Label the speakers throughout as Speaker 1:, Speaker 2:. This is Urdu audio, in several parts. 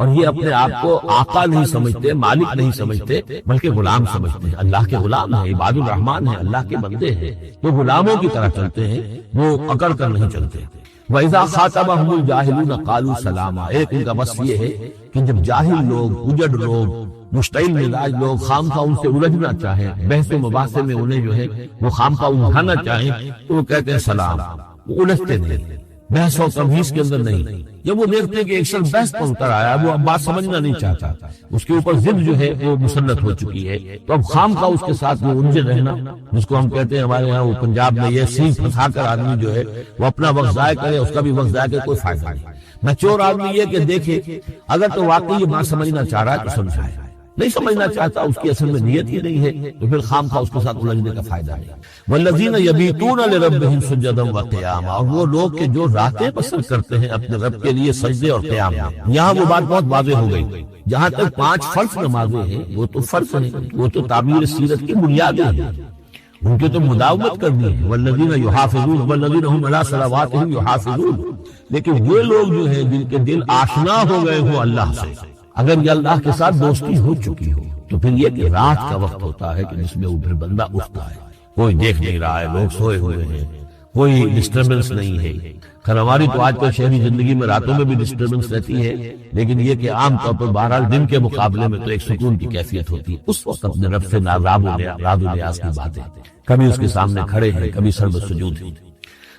Speaker 1: اور یہ اپنے آپ کو آقا نہیں سمجھتے، مالک نہیں سمجھتے، بلکہ غلام سمجھتے ہیں۔ اللہ کے غلام ہیں، عباد الرحمن ہیں، اللہ کے بندے ہیں، وہ غلاموں کی طرح چلتے ہیں، وہ اکڑ کر نہیں چلتے۔ وَإِذَا خَاطَبَهُمُ الْجَاهِلُونَ قَالُوا سَلَامًا، ایک ان کا وصف یہ ہے کہ جب جاہل لوگ، اجڑ لوگ، مشتعل مزاج لوگ خامخواہ ان سے الجھنا چاہیں، بحث و مباحثے میں انہیں جو ہے وہ خامخواہ الجھانا چاہیں، تو وہ کہتے ہیں سلام، وہ الجھتے نہیں، بحث و تبحیث کے اندر نہیں۔ جب وہ دیکھتے ہیں کہ ایک شخص بحث پر اتر آیا، وہ اب بات سمجھنا نہیں چاہتا، اس کے اوپر ضد جو ہے وہ مسلط ہو چکی ہے، تو اب خامخواہ اس کے ساتھ وہ الجھے رہنا، جس کو ہم کہتے ہیں ہمارے ہاں وہ پنجاب میں یہ سینگ پھنسا کر آدمی جو ہے وہ اپنا وقت ضائع کرے، اس کا بھی وقت ضائع کرے، کوئی فائدہ نہیں۔ میچور آدمی یہ کہ دیکھے اگر تو واقعی یہ بات سمجھنا چاہ رہا ہے تو سمجھائے، نہیں سمجھنا چاہتا، اس کی اصل میں نیت ہی نہیں ہے، تو پھر خامخواہ اس کے ساتھ الجھنے کا فائدہ نہیں۔ والذین یبیتون لربہم سجدا وقیاما، اور وہ لوگ کہ جو راتیں بسر کرتے ہیں اپنے رب کے لیے سجدے اور قیام میں۔ یہاں وہ بات بہت واضح ہو گئی، جہاں تک 5 فرض نمازیں ہیں وہ تو فرض ہیں، وہ تو تعبیر سیرت کی بنیادیں ہیں، ان کی تو مداومت کرنی ہے۔ والذین یحافظون والذین هم علی صلواتهم یحافظون، لیکن وہ لوگ جو ہیں جن کے دل آشنا ہو گئے ہوں اللہ سے، اگر یہ اللہ کے ساتھ دوستی ہو چکی ہو، تو پھر یہ کہ رات کا وقت ہوتا ہے کہ جس میں وہ پھر بندہ اٹھتا ہے، کوئی دیکھ نہیں رہا ہے، لوگ سوئے ہوئے ہیں، کوئی ڈسٹربنس نہیں ہے۔ خیر ہماری تو آج کل شہری زندگی میں راتوں میں بھی ڈسٹربنس رہتی ہے، لیکن یہ کہ عام طور پر بہرحال دن کے مقابلے میں تو ایک سکون کی کیفیت ہوتی ہے۔ اس وقت اپنے رب سے راز و نیاز کی باتیں، کبھی اس کے سامنے کھڑے ہیں، کبھی سر بسجود ہیں۔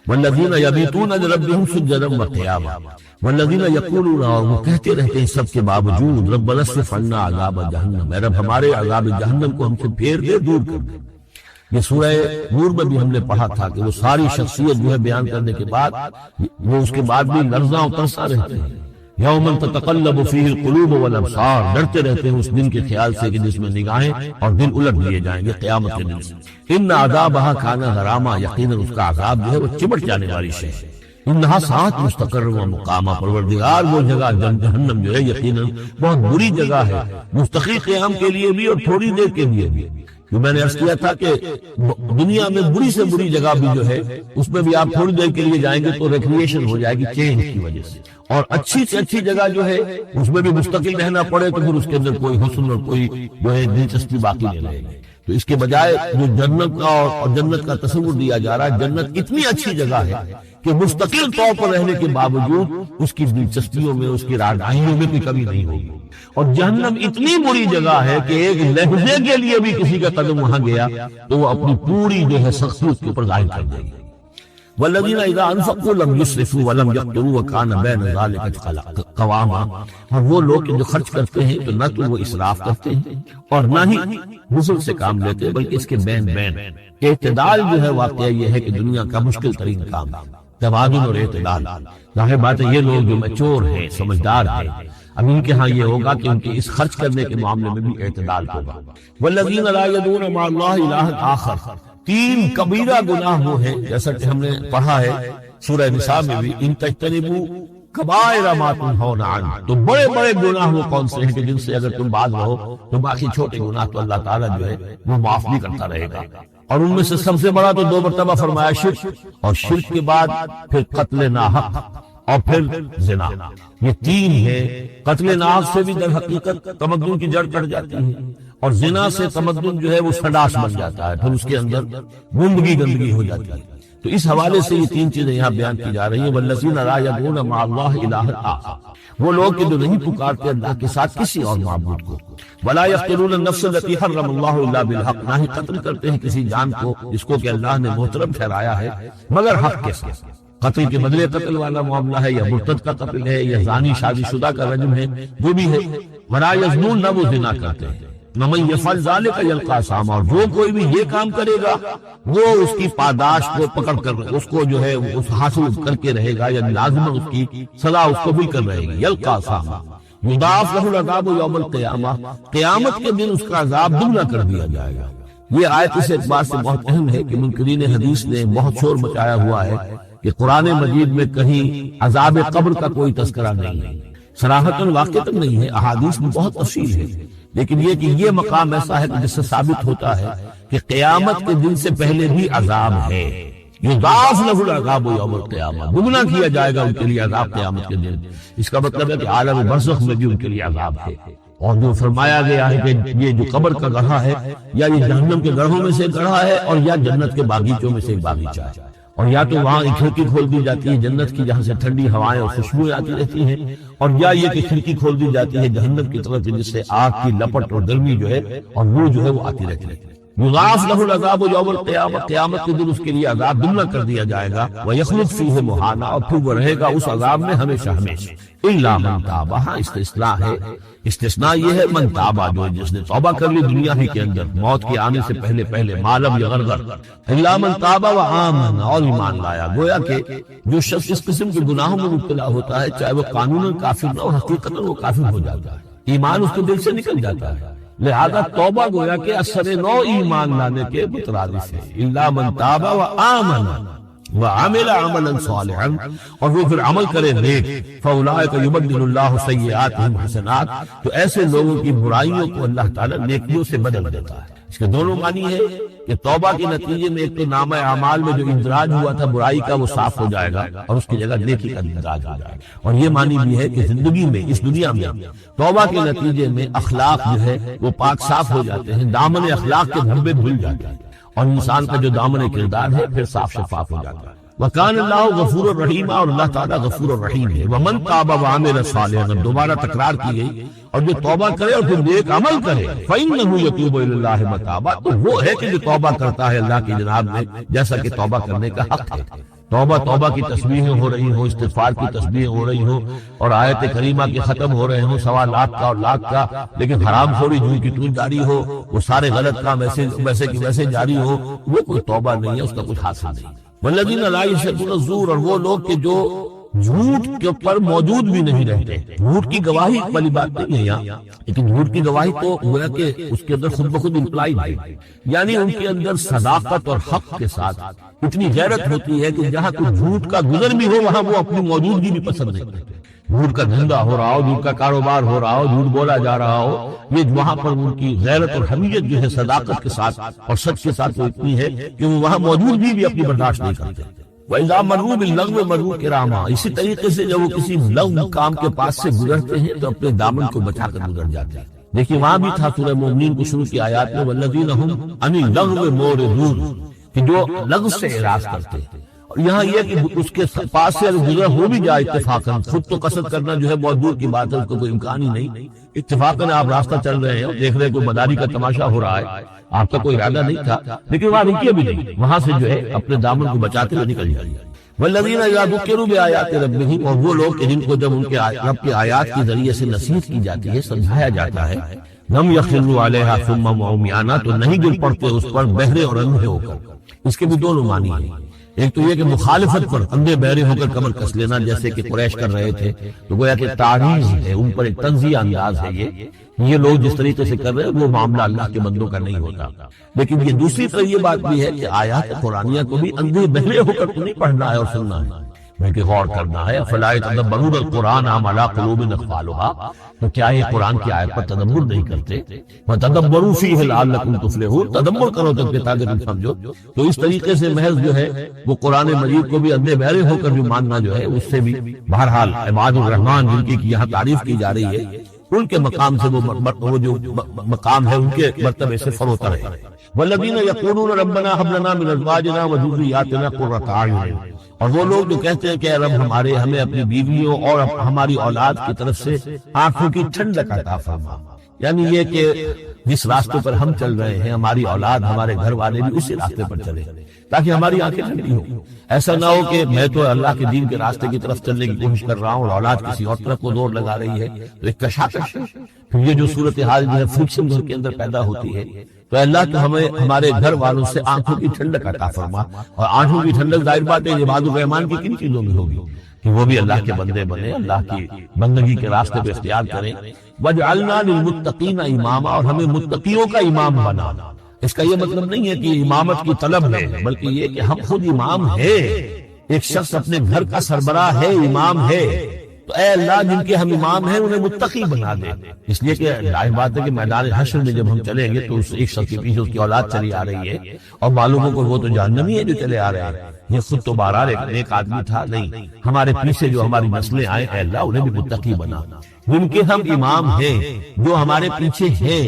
Speaker 1: والذین یبیتون لربہم سجدا وقیاما والذین یقولون، اور وہ کہتے رہتے ہیں سب کے باوجود، ربنا اصرف عنا عذاب جہنم، اے رب ہمارے عذاب جہنم کو ہم سے پھیر دے، دور کر دے۔ یہ سورہ نور میں بھی ہم نے پڑھا تھا کہ وہ ساری شخصیت جو ہے بیان کرنے کے بعد وہ اس کے بعد بھی لرزاں و ترساں رہتے ہیں۔ یوم تتقلب فیہ القلوب والابصار، ڈرتے رہتے ہیں اس دن کے خیال سے کہ جس میں نگاہیں اور دل الٹ دیے جائیں گے قیامت کے دن سے۔ ان عذابہا کان غراما، یقیناً اس کا عذاب جو ہے وہ چمٹ جانے والی شے ہے۔ انہا ساعت مستقر و مقامہ، پروردگار وہ جگہ جہنم جو ہے یقیناً بہت بری جگہ ہے، مستقل قیام کے لیے بھی اور تھوڑی دیر کے لیے بھی۔ جو میں نے عرض کیا تھا کہ دنیا میں بری سے بری جگہ بھی جو ہے اس میں بھی آپ تھوڑی دیر کے لیے جائیں گے تو ریکریشن ہو جائے گی چینج کی وجہ سے، اور اچھی سے اچھی جگہ جو ہے اس میں بھی مستقل رہنا پڑے تو پھر اس کے اندر کوئی حسن اور کوئی جو ہے دلچسپی باقی نہیں رہے گی۔ تو اس کے بجائے جو جنت کا اور جنت کا تصور دیا جا رہا ہے، جنت اتنی اچھی جگہ ہے کہ مستقل طور پر رہنے کے باوجود اس کی دلچسپیوں میں، اس کی رہائشوں میں کوئی کمی نہیں ہوگی، اور جہنم اتنی بری جگہ ہے کہ ایک لحظے کے لیے بھی کسی کا قدم وہاں گیا تو وہ اپنی پوری جو ہے سختی اس کے اوپر ظاہر کر دے گی۔ والذین اذا انفقوا لم یسرفوا ولم یقتروا وکان بین ذلک قواما، اور وہ لوگ جو خرچ کرتے ہیں تو نہ تو وہ اسراف کرتے ہیں اور نہ ہی نزل سے کام لیتے ہیں، بلکہ اس کے بین اعتدال جو ہے واقعہ یہ ہے کہ دنیا کا مشکل ترین کام ہے، توازن اور اعتدال۔ ظاہر بات ہے یہ لوگ جو میچور ہیں، سمجھدار ہیں، اب ان کے ہاں یہ ہوگا کہ ان کے اس خرچ کرنے کے معاملے میں بھی اعتدال ہوگا۔ والذین لا یدعون مع اللہ الہا آخر، 3 کبیرہ گناہ وہ ہیں جیسا کہ ہم نے پڑھا ہے سورہ نساء میں بھی، ان تجتنبوا کبائر ما تنہون عنہ، تو بڑے بڑے گناہ وہ کون سے ہیں کہ جن سے اگر تم باز رہو تو باقی چھوٹے گناہ تو اللہ تعالیٰ جو ہے وہ معاف بھی کرتا رہے گا۔ اور ان میں سے سب سے بڑا تو 2 مرتبہ فرمایا شرک، اور شرک کے بعد پھر قتل ناحق اور پھر زنا، یہ 3 ہے۔ قتل ناحق سے بھی در حقیقت تمدن کی جڑ کٹ جاتی ہے، اور زنا سے تمدن جو ہے وہ سڈاس بن جاتا ہے، پھر اس کے اندر گندگی ہو جاتی ہے۔ تو اس حوالے سے یہ 3 چیزیں یہاں بیان کی جا رہی ہیں۔ والذین لا یدعون مع اللہ الہا آخر، وہ لوگ جو نہیں پکارتے اللہ کے ساتھ کسی اور معبود کو۔ ولا یقتلون النفس التي حرم اللہ الا بالحق، نہ ہی قتل کرتے ہیں کسی جان کو جس کو کہ اللہ نے محترم ٹھہرایا ہے مگر حق کے ساتھ۔ قتل کے بدلے قتل والا معاملہ ہے، یا مرتد کا قتل ہے، یا زانی شادی شدہ کا رجم ہے، جو بھی ہے۔ ولا یزنون، نہ وہ زنا کرتے ہیں۔ ومن یفعل ذلک یلقى اثاما، اور جو کوئی بھی یہ کام کرے گا وہ اس کی پاداش کو پکڑ کر اس کو جو ہے اس حاصل کر کے رہے گا، یا لازم اس کی سزا اس کو مل کر رہے گی۔ یلقى اثاما یضاعف له العذاب یوم القیامہ، قیامت کے دن اس کا عذاب دگنا کر دیا جائے گا۔ یہ آیت اس اعتبار سے بہت اہم ہے کہ منکرین حدیث نے بہت شور مچایا ہوا ہے کہ قرآن مجید میں کہیں عذاب قبر کا کوئی تذکرہ نہیں ہے، صراحتاً واقعتاً نہیں ہے، احادیث میں بہت تفصیل ہے، لیکن یہ کہ یہ مقام ایسا ہے کہ جس سے ثابت ہوتا ہے کہ قیامت کے دن سے پہلے بھی عذاب ہے، یضاعف لہ العذاب یوم القیامہ، دگنا کیا جائے گا ان کے لیے عذاب قیامت کے دن۔ اس کا مطلب ہے کہ عالم برزخ میں بھی ان کے لیے عذاب ہے۔ اور جو فرمایا گیا ہے کہ یہ جو قبر کا گڑھا ہے یا یہ جہنم کے گڑھوں میں سے گڑھا ہے، اور یا جنت کے باغیچوں میں سے ایک باغیچہ ہے، اور یا تو وہاں ایک کھڑکی کھول دی جاتی ہے جنت کی جہاں سے ٹھنڈی ہوائیں اور خوشبوئیں آتی رہتی ہیں، اور یا یہ کہ کھڑکی کھول دی جاتی ہے جہنم کی طرف جس سے آگ کی لپٹ اور گرمی جو ہے اور وہ جو ہے وہ آتی رہتی ہے۔ یضاعف لہ العذاب یوم القیامہ، قیامت کے دن اس کے لیے عذاب دگنا کر دیا جائے گا، ویخلد فیہ مہانا، اور پھر وہ رہے گا اس عذاب میں ہمیشہ ہمیشہ۔ الا من تاب، ہاں استثناء ہے، استثناء یہ ہے من تابا، جو جس نے توبہ کر لی دنیا ہی کے اندر موت کے آنے سے پہلے پہلے، معلم یغرغر، الا من تابا وآمن، اور ایمان لایا۔ گویا کہ جو شخص اس قسم کے گناہوں میں مبتلا ہوتا ہے چاہے وہ قانوناً کافر نہ ہو، حقیقتاً وہ کافر ہو جاتا ہے، ایمان اس کے دل سے نکل جاتا ہے۔ لہذا توبہ گویا کہ اثر نو ایمان لانے کے مترادف ہے۔ الا من تاب وآمن وعمل عملا صالحا، اور وہ پھر عمل کرے نیک، فاولئک یبدل اللہ سیئاتہم حسنات، تو ایسے لوگوں کی برائیوں کو اللہ تعالیٰ نیکیوں سے بدل دیتا ہے۔ اس کے دونوں معنی ہے کہ توبہ کے نتیجے میں ایک تو نامہ اعمال میں جو اندراج ہوا تھا برائی کا وہ صاف ہو جائے گا، اور اس کی جگہ نیکی کا اندراج ہو جائے گا، اور یہ معنی بھی ہے کہ زندگی میں اس دنیا میں توبہ کے نتیجے میں اخلاق جو ہے وہ پاک صاف ہو جاتے ہیں، دامن اخلاق کے دھبے دھل جاتے ہیں، اور انسان کا جو دامن کردار ہے پھر صاف شفاف ہو جاتا ہے۔ وَكَانَ اللَّهُ غَفُورًا رَحِيمًا، اور اللہ تعالیٰ غفور الرحیم ہے۔ وَمَن تَابَ وَعَمِلَ صَالِحًا، دوبارہ تکرار کی گئی، اور جو توبہ کرے اور پھر نیک عمل کرے، فَإِنَّهُ يَتُوبُ إِلَى اللَّهِ مَتَابًا، تو وہ ہے کہ جو توبہ کرتا ہے اللہ کی جناب میں جیسا کہ توبہ کرنے کا حق ہے۔ توبہ کی تسبیحیں ہو رہی ہوں، استغفار کی تسبیحیں ہو رہی ہوں، اور آیت کریمہ کے ختم ہو رہے ہوں 1.25 کا اور 1 کا، لیکن حرام خوری جوئی کی تول جاری ہو، وہ سارے غلط کام ویسے کی ویسے جاری ہو، وہ کوئی توبہ نہیں ہے، اس کا کچھ حاصل نہیں۔ والذین لا یشهدون الزور، اور وہ لوگ کہ جو جھوٹ کے اوپر موجود بھی نہیں رہتے۔ جھوٹ کی گواہی والی بات نہیں ہے یہاں، لیکن جھوٹ کی گواہی تو گویا کہ اس کے اندر خود بخود امپلائی ہے، یعنی ان کے اندر صداقت اور حق کے ساتھ اتنی غیرت ہوتی ہے کہ جہاں کوئی جھوٹ کا گزر بھی ہو وہاں وہ اپنی موجودگی بھی پسند نہیں کرتے۔ جھوٹ کا دھندا ہو رہا ہو، جھوٹ کا کاروبار ہو رہا ہو، جھوٹ بولا جا رہا ہو، یہ وہاں پر ان کی غیرت اور حمیت جو ہے صداقت کے ساتھ اور سچ کے ساتھ وہ اتنی ہے کہ وہ وہاں موجود بھی اپنی برداشت نہیں کرتے۔ وَإِذَا مَرُّوا بِاللَّغْوِ مَرُّوا كِرَامًا، اسی طریقے سے جب وہ کسی لغو کام کے پاس سے گزرتے ہیں تو اپنے دامن کو بچا کر گزر جاتے ہیں۔ دیکھیے وہاں بھی تھا سورہ مومنین کو شروع کی آیات میں وَالَّذِينَ هُمْ عَنِ اللَّغْوِ مُعْرِضُونَ، کہ جو لغو سے اعراض کرتے ہیں۔ اور یہاں یہ کہ اس کے پاس سے اگر گزر ہو بھی جائے اتفاقاً، خود تو قصد کرنا جو ہے بہت دور کی بات ہے، اس کو کوئی امکان ہی نہیں، اتفاقاً آپ راستہ چل رہے ہیں اور دیکھ رہے ہیں کوئی مداری کا تماشا ہو رہا ہے، آپ کا کوئی ارادہ نہیں تھا، لیکن وہاں رکیے بھی نہیں، وہاں سے جو ہے اپنے دامن کو بچاتے ہوئے نکل جائیے۔ والذین اذا ذکروا بآیات ربہم، اور وہ لوگ کہ جن کو جب ان کے رب کی آیات کے ذریعے سے نصیحت کی جاتی ہے، سمجھایا جاتا ہے، لم یخروا علیہا صما وعمیانا، تو نہیں گر پڑتے اس پر بہرے اور اندھے ہو کر۔ اس کے بھی دونوں معنی ہیں، ایک تو یہ کہ مخالفت پر اندھے بہرے ہو کر کمر کس لینا جیسے کہ قریش کر رہے تھے، تو گویا کہ تعریض ہے، ان پر ایک طنزیہ انداز ہے، یہ لوگ جس طریقے سے کر رہے ہیں وہ معاملہ اللہ کے بندوں کا نہیں ہوتا۔ لیکن یہ دوسری طرف یہ بات بھی ہے کہ آیات قرآنیہ کو بھی اندھے بہرے ہو کر تو نہیں پڑھنا ہے اور سننا ہے، بلکہ غور کرنا ہے۔ فلا يتدبرون القرآن ام علی قلوب اقفالها، تو کیا یہ قرآن کی آیت پر تدبر نہیں کرتے؟ وتدبروا فیہ لعلکم تفلحون، تدبر کرو تاکہ تم سمجھو۔ تو اس طریقے سے محض جو ہے وہ قرآن مجید کو بھی اندھے بہرے ہو کر جو ماننا جو ہے اس سے بھی بہرحال عباد الرحمن جن کی یہاں تعریف کی جا رہی ہے ان کے مقام سے وہ جو مقام ہے ان کے مرتبے سے فروتر ہے۔ والذین یقولون ربنا هب لنا من ازواجنا وذریاتنا قرۃ اعین، اور وہ لوگ جو کہتے ہیں کہ اے رب ہمیں اپنی بیویوں اور ہماری اولاد کی طرف سے آنکھوں کی ٹھنڈک عطا فرما، یعنی یہ کہ جس راستے پر ہم چل رہے ہیں ہماری اولاد ہمارے گھر والے بھی اسی راستے پر چلیں تاکہ ہماری آنکھیں ٹھنڈی ہوں۔ ایسا نہ ہو کہ میں تو اللہ کے دین کے راستے کی طرف چلنے کی کوشش کر رہا ہوں اور اولاد کسی اور طرف کو دور لگا رہی ہے، تو ایک کشاکش ہے۔ پھر یہ جو صورتحال جو ہے فرکشن گھر کے اندر پیدا ہوتی ہے، تو اللہ تو ہمیں ہمارے گھر والوں سے آنکھوں کی ٹھنڈک عطا فرما، اور آنکھوں کی ٹھنڈک ظاہر بات ہے عباد الرحمان کی کن چیزوں میں ہوگی کہ وہ بھی اللہ کے بندے بنے، اللہ کی بندگی کے راستے پہ اختیار کریں۔ وَجْعَلْنَا لِلْمُتَّقِينَ إِمَامًا، اور ہمیں متقیوں کا امام بنا۔ اس کا یہ مطلب نہیں ہے کہ امامت کی طلب ہے، بلکہ یہ کہ ہم خود امام ہے، ایک شخص اپنے گھر کا سربراہ ہے، امام ہے، تو اے اللہ جن کے ہم امام ہیں انہیں متقی بنا دے، اس لیے کہ ظاہر بات ہے کہ میدان حشر میں جب ہم چلیں گے تو اس ایک شخص کے پیچھے اس کی اولاد چلی آ رہی ہے اور معلوم ہو کہ وہ تو جہنمی ہے جو چلے آ رہے ہیں، یہ خود تو بہرحال ایک آدمی تھا نہیں، ہمارے پیچھے جو ہماری نسلیں آئیں اے اللہ انہیں بھی متقی بنا، جن کے ہم امام ہیں جو ہمارے پیچھے ہیں،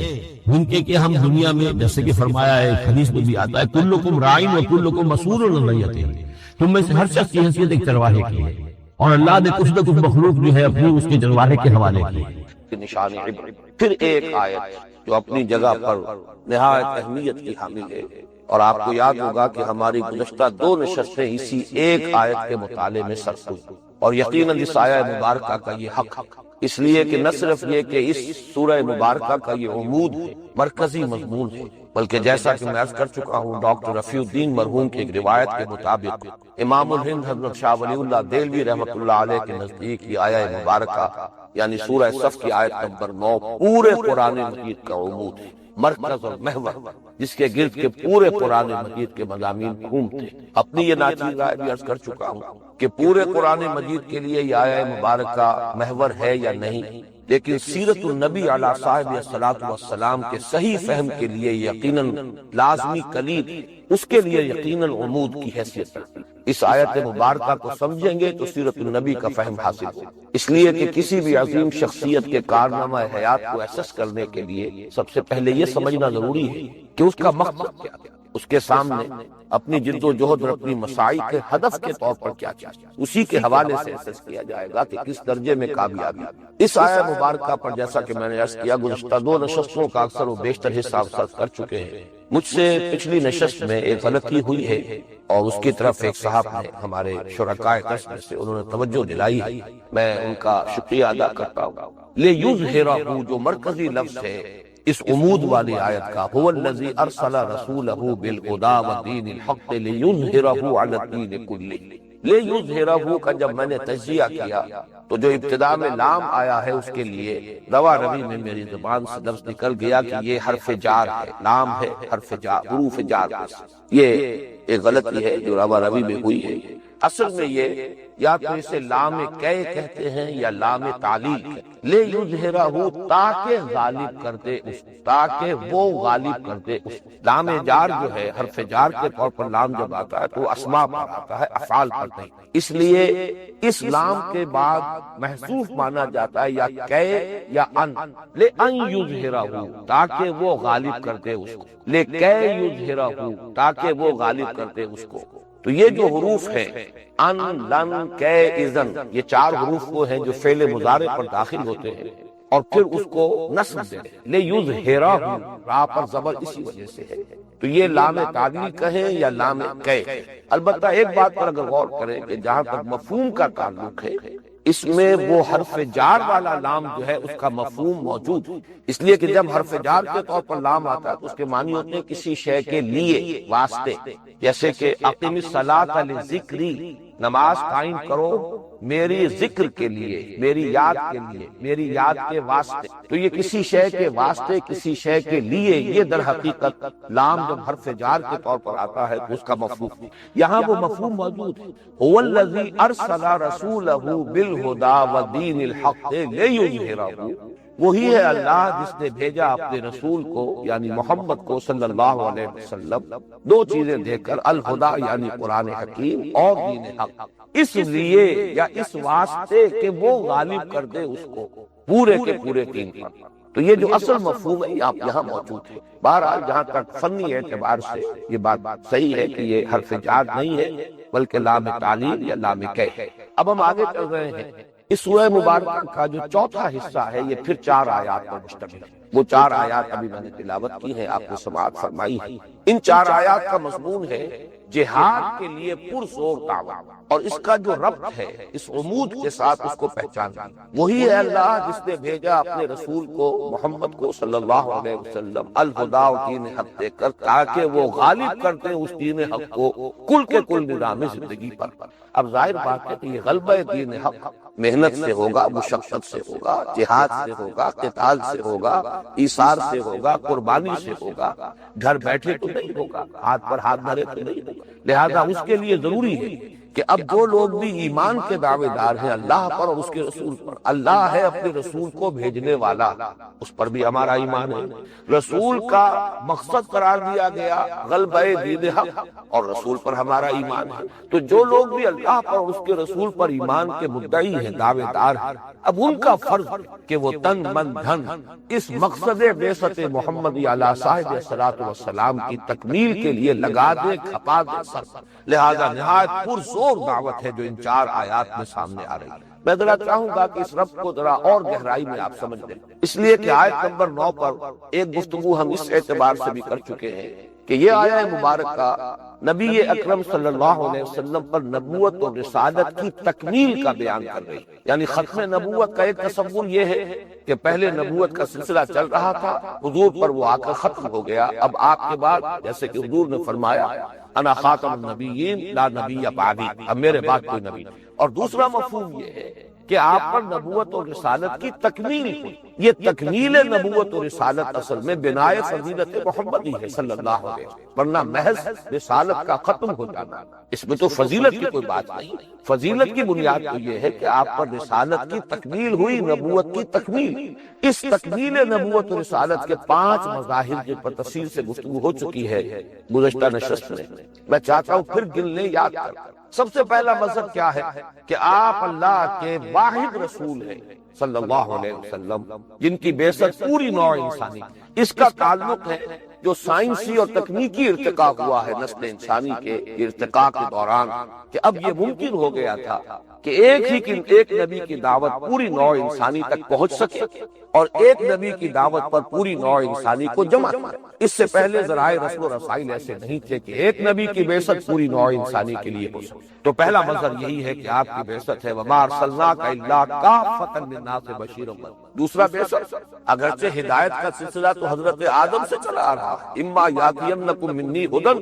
Speaker 1: جن کے کہ ہم دنیا میں جیسے کہ فرمایا ہے حدیث میں بھی آتا ہے کلکم راعٍ وکلکم مسئول عن رعیتہ، تم میں سے ہر شخص کی حیثیت ایک چرواہے کی ہے، اور اللہ نے کچھ نہ کچھ مخلوق جو ہے اپنی اس کے چرواہے کے حوالے کی۔
Speaker 2: نشان عبرت۔ پھر ایک آیت جو اپنی جگہ پر نہایت اہمیت کی حامل ہے، اور آپ کو یاد ہوگا کہ ہماری گزشتہ 2 نشستیں اسی ایک آیت کے مطالعے میں صرف ہوئی، اور یقیناً اس آیہ مبارکہ کا یہ حق، اس لیے کہ نہ صرف یہ کہ اس سورہ مبارکہ کا یہ عمود ہے، مرکزی مضمون ہے، بلکہ جیسا کہ میں عرض کر چکا ہوں ڈاکٹر رفیع الدین مرحوم کی ایک روایت کے مطابق امام الہند حضرت شاہ ولی اللہ دہلوی رحمۃ اللہ علیہ کے نزدیک یہ آیہ مبارکہ یعنی سورہ صف کی آیت نمبر 9 پورے قرآن مجید کا عمود ہے، مرکز اور محور، جس کے گرد کے پورے قرآن مجید کے مضامین گھومتے۔ اپنی یہ ناچیز رائے بھی عرض کر چکا ہوں کہ پورے قرآن مجید کے لیے یہ آیہ مبارکہ محور ہے یا نہیں، لیکن سیرت النبی علیہ صاحب الصلاۃ والسلام کے صحیح فہم کے لیے یقیناً لازمی کلید، اس کے لیے یقیناً عمود کی حیثیت رکھتی۔ اس آیت مبارکہ کو سمجھیں گے تو سیرت النبی کا فہم حاصل ہو، اس لیے کہ کسی بھی عظیم شخصیت کے کارنامہ حیات کو ایسس کرنے کے لیے سب سے پہلے یہ سمجھنا ضروری ہے کہ اس کا مقصد کیا ہے، اس کے سامنے اپنی جد و جہد اور اپنی مساعی کے ہدف کے طور پر کیا چیز، اسی کے حوالے سے ایسس کیا جائے گا کہ کس درجے میں کامیابی۔ اس آیہ مبارکہ پر جیسا کہ میں نے عرض کیا گزشتہ 2 نشستوں کا اکثر و بیشتر حصہ صرف کر چکے ہیں۔ مجھ سے پچھلی نشست میں ایک غلطی ہوئی ہے اور اس کی طرف ایک صاحب نے ہمارے شرکائے درس میں سے انہوں نے توجہ دلائی ہے، میں ان کا شکریہ ادا کرتا ہوں۔ لِیُظْہِرَہُ جو مرکزی لفظ ہے اس عمود والی آیت کا، هو الذی ارسل رسولہ بالہدی ودین الحق لیظہرہ علی الدین کلہ۔ لیظہرہ کا جب میں نے تجزیہ کیا تو جو ابتدا میں لام آیا ہے اس کے لیے روا روی میں میری زبان سے لفظ نکل گیا کہ یہ حرف جار ہے، لام ہے حرف جار، حروف جار میں سے۔ یہ ایک غلطی ہے جو روا روی میں ہوئی ہے، اصل میں یہ یا تو اسے لام کہے کہتے ہیں یا لام تعلیل کہتے ہیں۔ لے یظہرہ تاکہ غالب کر دے اس، تاکہ وہ غالب کر دے اس۔ لام جار جو ہے حرف جار کے طور پر لام جب آتا ہے تو اسماء پر آتا ہے، افعال پر نہیں، اس لیے اس لام کے بعد محذوف مانا جاتا ہے یا کہے یا ان، لے ان یظہرہ تاکہ وہ غالب کر دے اس کو، لے کہ یظہرہ تاکہ وہ غالب کر دے اس کو۔ تو یہ جو حروف ہیں ان، لن، کہ، اذن، یہ 4 حروف وہ ہیں جو فعل مضارع پر داخل ہوتے ہیں اور پھر اس کو نصب دیں، لے یظہرہ، را پر زبر اسی وجہ سے ہے۔ تو یہ لام تعلیل کہیں یا لام کہ، البتہ ایک بات پر اگر غور کریں کہ جہاں تک مفہوم کا تعلق ہے اس میں وہ حرف جار والا لام جو ہے اس کا مفہوم موجود ہے، اس لیے کہ جب حرف جار کے طور پر لام آتا ہے تو اس کے معنی ہوتے ہیں کسی شے کے لیے، واسطے، جیسے کہ اقیم الصلاۃ لذکری، نماز قائم کرو میری ذکر کے لیے، میری یاد کے لیے، میری یاد کے واسطے۔ تو یہ کسی شے کے واسطے، کسی شے کے لیے، یہ در حقیقت لام جب حرف جار کے طور پر آتا ہے تو اس کا مفہوم، یہاں وہ مفہوم موجود ہے۔ هو الذی ارسل رسولہ بالہدی ودین الحق لیظہرہ، وہی ہے اللہ جس نے بھیجا اپنے رسول کو یعنی محمد کو صلی اللہ علیہ وسلم 2 چیزیں دے کر، الہدی یعنی قرآن حکیم اور دین حق، اس لیے یا اس واسطے کہ وہ غالب کر دے اس کو پورے کے پورے دین پر۔ تو یہ جو اصل مفہوم ہے یہاں موجود ہے۔ بہرحال جہاں تک فنی اعتبار سے یہ بات صحیح ہے کہ یہ حرف جار نہیں ہے بلکہ لام تعلیل یا لام کہ ہے۔ اب ہم آگے چل رہے ہیں، اس سورہ مبارکہ کا جو چوتھا حصہ ہے یہ پھر 4 آیات پر مشتمل ہے۔ وہ 4 آیات ابھی میں نے تلاوت کی ہیں، آپ نے سماعت فرمائی ہے۔ ان 4 آیات کا مضمون ہے جہاد کے لیے پرزور دعوت، اور اس کا جو ربط ہے اس عمود کے ساتھ اس کو پہچاننا، وہی ہے اللہ جس نے بھیجا اپنے رسول کو محمد کو صلی اللہ علیہ وسلم الہدی و دین حق دے کر تاکہ وہ غالب کرتے اس دین حق کو کل کے کل نظام زندگی پر۔ اب ظاہر بات ہے کہ یہ غلبہ دین حق محنت سے ہوگا، مشقت سے ہوگا، جہاد سے ہوگا، قتال سے ہوگا، ایثار سے ہوگا، قربانی سے ہوگا، گھر بیٹھے تو نہیں ہوگا، ہاتھ پر ہاتھ دھرے تو نہیں ہوگا۔ لہذا اس کے لیے ضروری ہے کہ اب جو لوگ بھی ایمان کے دعوے دار ہیں اللہ پر اور اس کے رسول پر، اللہ ہے اپنے رسول کو بھیجنے والا، اس پر بھی ہمارا ایمان ہے۔ رسول کا مقصد قرار دیا گیا غلبہ دین حق، اور رسول پر ہمارا ایمان ہے۔ تو جو لوگ بھی اللہ پر اور اس کے رسول پر ایمان کے مدعی ہیں، دعوے دار ہیں، اب ان کا فرض کہ وہ تن من دھن اس مقصد بعثت محمدی علی صاحب الصلاۃ والسلام کی تکمیل کے لیے لگا دے، کھپا دے سر۔ لہذا نہایت پرزور دعوت ہے جو ان 4 آیات میں سامنے آ رہی ہے۔ میں ذرا چاہوں گا کہ اس ربط کو ذرا اور گہرائی میں آپ سمجھ لیں، اس لیے کہ آیت نمبر 9 پر ایک گفتگو ہم اس اعتبار سے بھی کر چکے ہیں کہ یہ آیہ مبارکہ نبی اکرم صلی اللہ علیہ وسلم پر نبوت اور رسالت کی تکمیل کا بیان کر رہی ہے۔ یعنی ختم نبوت کا ایک تصور یہ ہے کہ پہلے نبوت کا سلسلہ چل رہا تھا، حضور پر وہ آ کر ختم ہو گیا، اب آپ کے بعد جیسے کہ حضور نے فرمایا انا خاتم النبیین لا نبی بعدی، اب میرے بعد کوئی نبی نہیں۔ اور دوسرا مفہوم یہ ہے کہ آپ پر نبوت اور رسالت کی تکمیل ہوئی۔ یہ تکمیل نبوت اور رسالت اصل میں بنائے فضیلت محمدی ہے صلی اللہ علیہ وسلم، ورنہ محض رسالت کا ختم ہو جانا، اس میں تو فضیلت کی کوئی بات نہیں۔ فضیلت کی بنیاد تو یہ ہے کہ آپ پر رسالت کی تکمیل ہوئی، نبوت کی تکمیل۔ اس تکمیل نبوت اور رسالت کے 5 مظاہر جن پر تفصیل سے گفتگو ہو چکی ہے گزشتہ نشست میں، میں چاہتا ہوں پھر گن لیں، یاد کر۔ سب سے پہلا مذہب کیا ہے کہ آپ اللہ کے واحد رسول ہیں صلی اللہ علیہ وسلم، جن کی بعثت پوری نوع انسانی، اس کا تعلق ہے جو سائنسی اور تکنیکی ارتقاء ہوا ہے نسل انسانی کے ارتقاء کے دوران، کہ اب یہ ممکن ہو گیا تھا کہ ایک نبی کی دعوت پوری نوع انسانی تک پہنچ سکے اور ایک نبی کی دعوت پر پوری نوع انسانی کو جمع کرے۔ اس سے پہلے ذرائع رسل و رسائل ایسے نہیں تھے کہ ایک نبی کی بعثت پوری نوع انسانی کے لیے ہو سکے۔ تو پہلا مظہر یہی ہے کہ آپ کی بعثت ہے وما ارسلناک الا کافۃ للناس بشیرا ونذیرا۔ دوسرا بعثت اگرچہ ہدایت کا سلسلہ تو حضرت آدم سے چلا آ رہا ہے، اما یاتینکم منی ھدی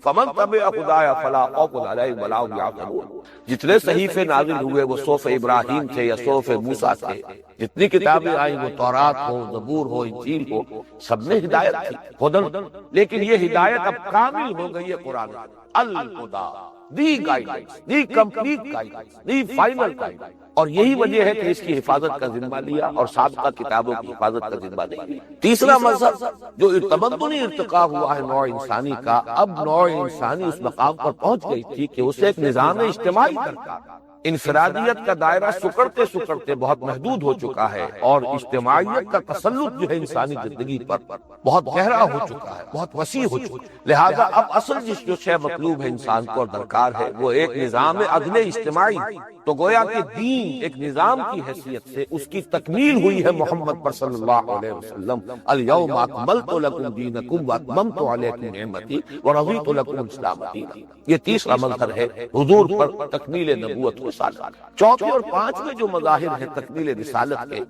Speaker 2: فمن تبع ھدایا فلا خوف علیہم ولا هم یحزنون۔ جتنے صحیفے نازل ہوئے وہ صحف ابراہیم تھے یا صحف موسیٰ تھے، جتنی کتابیں آئیں وہ تورات ہو، زبور ہو، انجیل ہو، سب میں ہدایت تھی ہدن، لیکن یہ ہدایت اب کامل ہو گئی ہے قرآن، الہدیٰ، the guidance, the complete guidance, the final guidance. اور یہی وجہ ہے کہ اس کی حفاظت کا ذمہ لیا اور سابقہ کتابوں کی حفاظت کا ذمہ نہیں لیا۔ تیسرا مذہب جو تمدنی ارتقاء ہوا ہے نوع انسانی کا، اب نوع انسانی اس مقام پر پہنچ گئی تھی کہ اسے ایک نظام اجتماعی درکار، انفرادیت کا دائرہ سکڑتے سکڑتے بہت محدود ہو چکا ہے اور اجتماعیت کا تسلط جو ہے انسانی زندگی پر بہت گہرا ہو چکا ہے، بہت وسیع ہو چکا ہے۔ لہذا اب اصل جو شے مطلوب ہے انسان کو اور درکار ہے وہ ایک نظام عدل اجتماعی۔ تو گویا کہ دین ایک نظام کی حیثیت سے اس کی تکمیل ہوئی ہے محمد پر صلی اللہ علیہ وسلم، الیوم اکملت لکم دینکم واتممت علیکم نعمتی ورضیت لکم الاسلام دینا۔ یہ تیسرا مظہر ہے حضور پر تکمیل نبوت و رسالت۔ چوتھے اور پانچویں جو مظاہر ہیں تکمیل رسالت کے،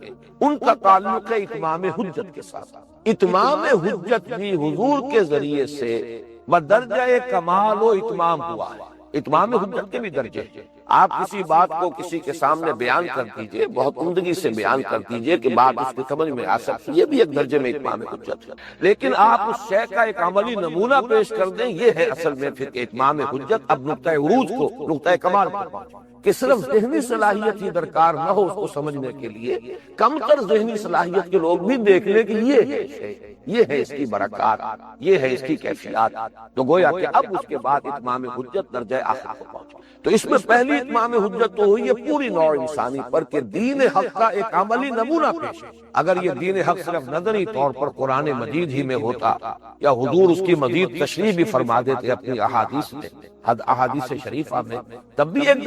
Speaker 2: ان کا تعلق ہے اتمام حجت کے ساتھ۔ اتمام حجت بھی حضور کے ذریعے سے بدرجہ کمال و اتمام ہوا ہے۔ اتمام حجت کے بھی درجے ہیں۔ آپ کسی بات کو کسی کے سامنے بیان کر دیجئے، بہت عمدگی سے بیان کر دیجئے کہ بات اس کی سمجھ میں آ سکتی، یہ بھی ایک درجے میں اتمام حجت ہے۔ لیکن آپ اس شے کا ایک عملی نمونہ پیش کر دیں، یہ ہے اصل میں پھر اتمام حجت اب نقطہ عروج کو، نقطہ کمال پر پہنچا، کہ صرف ذہنی صلاحیت ہی درکار نہ ہو اس کو سمجھنے کے لیے، کم تر ذہنی صلاحیت کے لوگ بھی دیکھ لیں کہ یہ ہے شے، یہ ہے اس کی برکات، یہ ہے اس کی کیفیات۔ تو گویا کہ اب اس کے بعد اتمام حجت درجہ آخر کو پہنچا۔ تو اس میں پہلی اتمام حجت تو ہوئی ہے پوری نوع انسانی پر کہ دین حق کا ایک عملی نمونہ پیش ہے۔ اگر یہ دین حق صرف نظری طور پر قرآن مجید ہی میں ہوتا یا حضور اس کی مزید تشریح بھی فرما دیتے اپنی احادیث میں، احادیث شریفہ میں، تب بھی ایک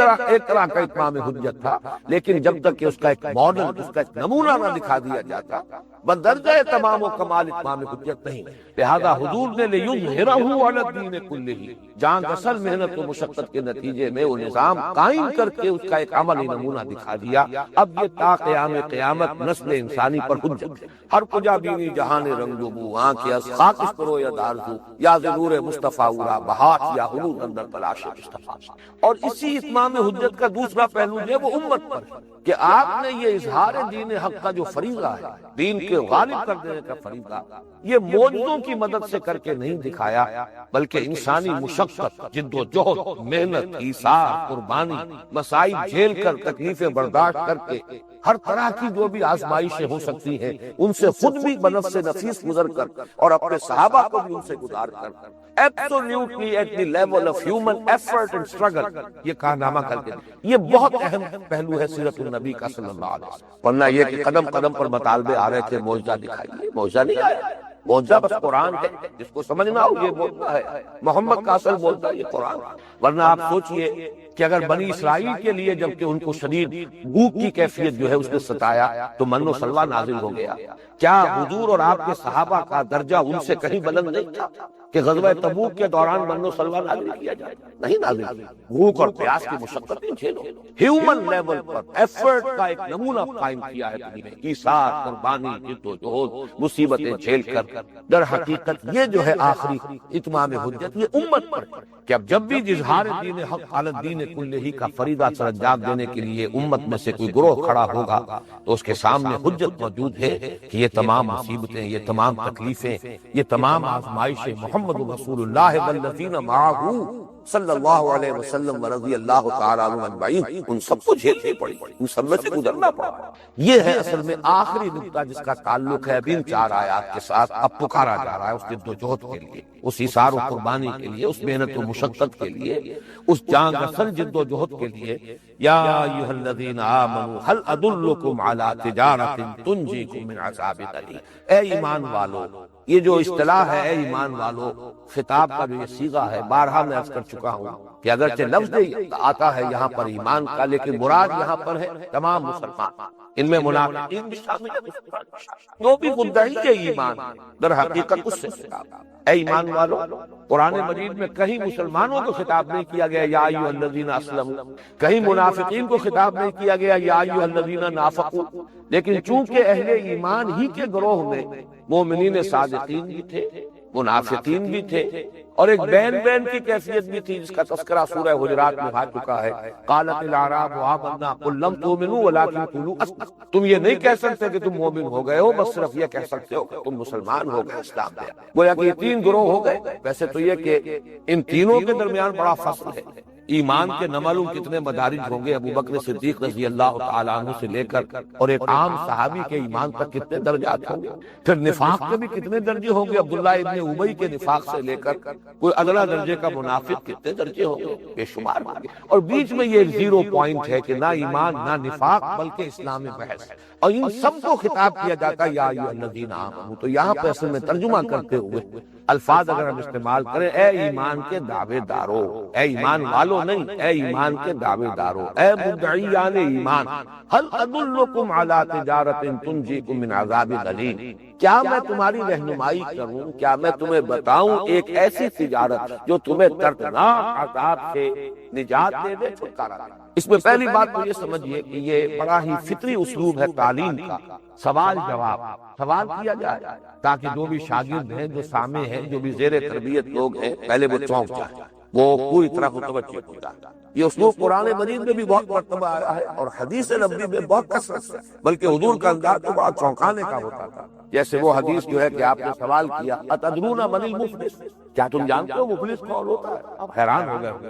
Speaker 2: طرح کا اتمام حجت تھا، لیکن جب تک کہ اس کا ایک ماڈل، اس کا ایک نمونہ نہ دکھا دیا جاتا بندرجہ تمام و کمال اتمام حجت نہیں۔ لہذا حضور نے لِیُظْہِرَہُ عَلَى الدِّینِ کُلِّہ، جان اصل محنت و مشقت کے نتیجے میں وہ نظام قائم کر کے اس کا ایک عملی نمونہ دکھا دیا. اب یہ تا قیام قیامت نسل انسانی پر حجت ہے. ہر کجا بینی جہان رنگ جو بو آنکھ از خاکش پرو یا دارزو یا ضرور مصطفیٰ اورا بہات یا حلول اندر تلاش مصطفیٰ. اور اسی اتمام حجت کا دوسرا پہلو جو ہے وہ امت پر کہ آپ نے یہ اظہار دین حق کا جو فریضہ ہے، دین کے غالب کر دینے کا فریضہ، یہ معجزوں کی مدد سے کر کے نہیں دکھایا، بلکہ انسانی مشقت، جد و جہد، محنت، ایثار، قربانی، مصائب جھیل کر، تکلیفیں برداشت کر کے، ہر طرح کی جو بھی آزمائشیں ہو سکتی ہیں ان سے خود بھی بنفس نفیس گزر کر اور اپنے صحابہ کو بھی ان سے گزار کر absolutely at the level of human effort and struggle یہ کارنامہ کر کے. یہ بہت اہم پہلو ہے سیرت النبی کا صلی اللہ علیہ وسلم. ورنہ یہ کہ قدم قدم پر مطالبے آ رہے تھے معجزہ دکھائیے، معجزہ نہیں آیا. معجزہ بس قرآن ہے، جس کو سمجھنا ہو یہ معجزہ ہے. محمد کا اصل معجزہ یہ قرآن. ورنہ آپ سوچئے کہ اگر بنی اسرائیل کے لیے جبکہ ان کو شدید بھوک کی کیفیت جو ہے اس نے ستایا تو من و سلوہ نازل ہو گیا، کیا حضور اور آپ کے صحابہ کا درجہ ان سے کہیں بلند نہیں تھا کہ غزوہ تبوک کے دوران من و سلوہ نازل کیا جائے؟ نہیں نازل. بھوک اور پیاس کی مشقتیں جھیلو، ہیومن لیول پر ایفرٹ کا ایک نمونہ قائم کیا ہے تم نے، ایثار، قربانی، جد و جہد، مصیبتیں جھیل کر. در حقیقت یہ جو ہے آخری اتمام حجت یہ امت پر کہ اب جب بھی اظہار دین حق علی الدین کلہ کا فریضہ سر انجام دینے کے لیے امت میں سے کوئی گروہ کھڑا ہوگا تو اس کے سامنے حجت موجود ہے کہ یہ تمام مصیبتیں، یہ تمام تکلیفیں، یہ تمام آزمائشیں محمد رسول اللہ والذین معہ صلی اللہ علیہ وسلم ورضی اللہ تعالی عنہم اجمعین، ان سب کو جھیلنی پڑی، ان سب میں سے گزرنا پڑا. یہ ہے اصل میں آخری نقطہ جس کا تعلق ہے ابھی 4 آیات کے ساتھ. اب پکارا جا رہا ہے اس جد و جہد کے لیے، اس ایثار و قربانی کے لیے، اس محنت و مشقت کے لیے، اس جان رسل جد و جہد کے لیے. یا ایھا الذین آمنوا هل ادلکم علی تجارۃ تنجیکم من عذاب الیم. اے ایمان والو، یہ جو اصطلاح ہے اے ایمان والو، خطاب کا جو یہ صیغہ ہے، بارہا میں عرض کر چکا ہوں کہ اگرچہ لفظ آتا ہے یہاں پر ایمان کا، لیکن مراد یہاں پر ہے تمام مسلمان. ان میں منافقین بھی شامل ہیں، جو بھی مدعی ہے ایمان، در حقیقت اس سے خطاب. اے ایمان والو، قرآن مجید میں کہیں مسلمانوں کو خطاب نہیں کیا گیا یا ایھا الذین اسلموا، کہیں منافقین کو خطاب نہیں کیا گیا یا ایھا الذین نافقوا. لیکن چونکہ اہل ایمان ہی کے گروہ میں مومنین صادقین بھی تھے، منافقین بھی تھے، اور ایک بین بین کی کیفیت بھی تھی جس کا تذکرہ سورہ حجرات میں آ چکا ہے. قالت الاعراب آمنا قل لم تؤمنوا ولکن قولوا اسلمنا. تم یہ نہیں کہہ سکتے کہ تم مومن ہو گئے ہو، بس صرف یہ کہہ سکتے ہو کہ تم مسلمان ہو گئے، اسلام لے آئے. گویا کہ یہ 3 گروہ ہو گئے. ویسے تو یہ کہ ان تینوں کے درمیان بڑا فصل ہے. ایمان کے نہ معلوم کتنے مدارج ہوں گے، ابو بکر صدیق رضی اللہ تعالیٰ عنہ سے لے کر اور ایک عام صحابی کے ایمان تک کتنے درجات ہوں گے. پھر نفاق کے بھی کتنے درجے ہوں گے، عبداللہ ابن ابی کے نفاق سے لے کر کوئی ادنا درجے کا منافق کتنے درجے ہوں گے، بے شمار ہوں گے. اور بیچ میں یہ 0 پوائنٹ ہے کہ نہ ایمان نہ نفاق بلکہ اسلام محض. اور ان سب کو خطاب کیا جاتا ہے یا ایھا الذین آمنوا. تو یہاں پہ اصل میں ترجمہ کرتے ہوئے الفاظ اگر ہم استعمال کریں، اے ایمان کے دعوے دارو، اے ایمان والو نہیں، اے ایمان کے دعوے دارو، اے مدعیان ایمان، هل ادلکم علی تجارۃ تنجیکم من عذاب الیم. کیا میں تمہاری رہنمائی کروں، کیا میں تمہیں بتاؤں ایک ایسی تجارت جو تمہیں دردناک عذاب سے نجات دے دے، چھٹکارا دے. اس میں پہلی بات تو یہ سمجھیے کہ یہ بڑا ہی فطری اسلوب ہے تعلیم کا. سوال جواب، سوال کیا جائے تاکہ جو بھی شاگرد ہیں، جو سامع ہیں، جو بھی زیر تربیت لوگ ہیں، پہلے وہ چونک جائیں، وہ پوری طرح متوجہ ہو جائیں. یہ اسلوب قرآن مجید میں بھی بہت مرتبہ آیا ہے اور حدیث نبوی میں بہت کثرت سے، بلکہ حضور کا انداز تو بہت چونکانے کا ہوتا تھا. جیسے وہ حدیث جو ہے کہ آپ نے سوال کیا اتدرون من المفلس، کیا تم جانتے ہو مفلس کون ہوتا ہے؟ آپ حیران ہو گئے ہوں گے،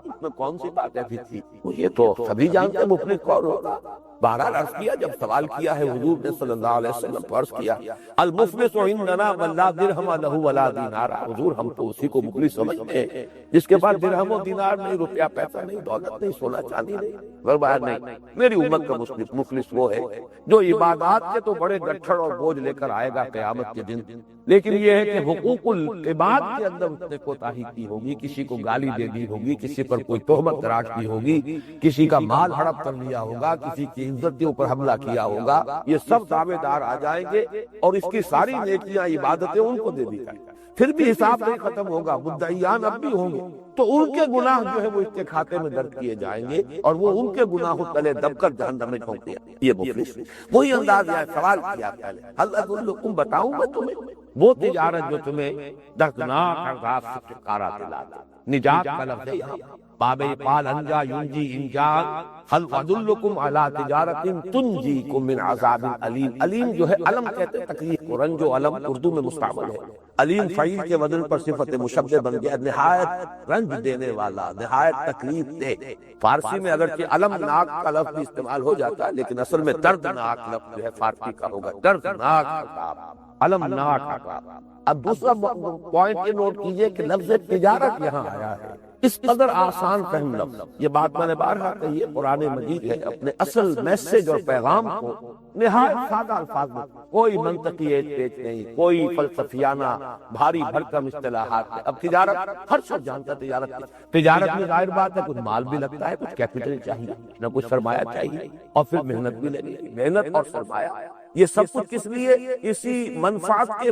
Speaker 2: اس میں کون سی بات ہے تھی؟ یہ تو سبھی جانتے ہیں مفلس کون ہوتا ہے. بہرحال عرض کیا، جب سوال کیا ہے حضور نے صلی اللہ علیہ وسلم پر عرض کیا المفلس عندنا من لا درہم لہ ولا دینار. حضور ہم تو اسی کو مفلس سمجھتے ہیں جس کے پاس درہم و دینار نہیں، روپیہ پیسہ نہیں، دولت نہیں، سونا چاندی نہیں. باہر نہیں، میری امت کا مفلس وہ ہے جو عبادات کے تو بڑے گٹھڑ اور بوجھ لے کر آئے گا قیامت کے دن، لیکن یہ ہے کہ حقوق العباد کے اندر اس نے کوتاہی کی ہوگی، کسی کو گالی دے دی ہوگی، کسی پر کوئی تہمت تراش کی ہوگی، کسی کا مال ہڑپ کر لیا ہوگا، کسی کی عزت کے اوپر حملہ کیا ہوگا، یہ سب دعوے دار آ جائیں گے اور اس کی ساری نیکیاں عبادتیں ان کو دے دی جائیں گی، پھر بھی حساب نہیں ختم ہوگا، مدعیان اب بھی ہوں گے، تو ان کے گناہ جو ہے وہ اس کے کھاتے میں درج کیے جائیں گے اور وہ ان کے گناہوں تلے دب کر جہنم میں جھونک دیا۔ یہ مفلس وہی انداز ہے، سوال کیا پہلے، هل ادلکم، بتاؤں میں تمہیں وہ تجارت جو تمہیں دردناک عذاب سے چھٹکارا دلاتا۔ نجات کا لفظ ہے یہاں، باب قال انجا ینجی انجان، هل ادلکم علی تجارت تنجیکم من عذاب علیم۔ علیم جو ہے علم کہتے ہیں تکلیف کو، رنج و علم اردو میں مستعمل ہے، علیم فعیل کے وزن پر صفت مشبہ بن گیا، نہایت رنج دینے والا، نہایت تکلیف دہ۔ فارسی میں اگرچہ علم ناک کا لفظ استعمال ہو جاتا ہے لیکن اصل میں دردناک لفظ جو ہے فارسی کا ہوگا، دردناک عذاب، علمناک عذاب۔ اب دوسرا پوائنٹ یہ نوٹ کیجئے کہ لفظ تجارت یہاں آیا ہے، اس قدر آسان فہم لفظ، یہ بات میں نے بارہا کہی ہے، قرآن مجید ہے اپنے اصل میسج اور پیغام کو نہایت سادہ الفاظ میں، کوئی منطقی پیچ نہیں، کوئی فلسفیانہ بھاری بھرکم اصطلاحات نہیں۔ اب تجارت ہر شخص جانتا ہے، تجارت میں ظاہر بات ہے کچھ مال بھی لگتا ہے، کچھ کیپٹل چاہیے، نہ کچھ سرمایہ چاہیے، اور پھر محنت بھی لگے گی، محنت اور سرمایہ، یہ سب کچھ کس لیے؟ اسی منفعت کے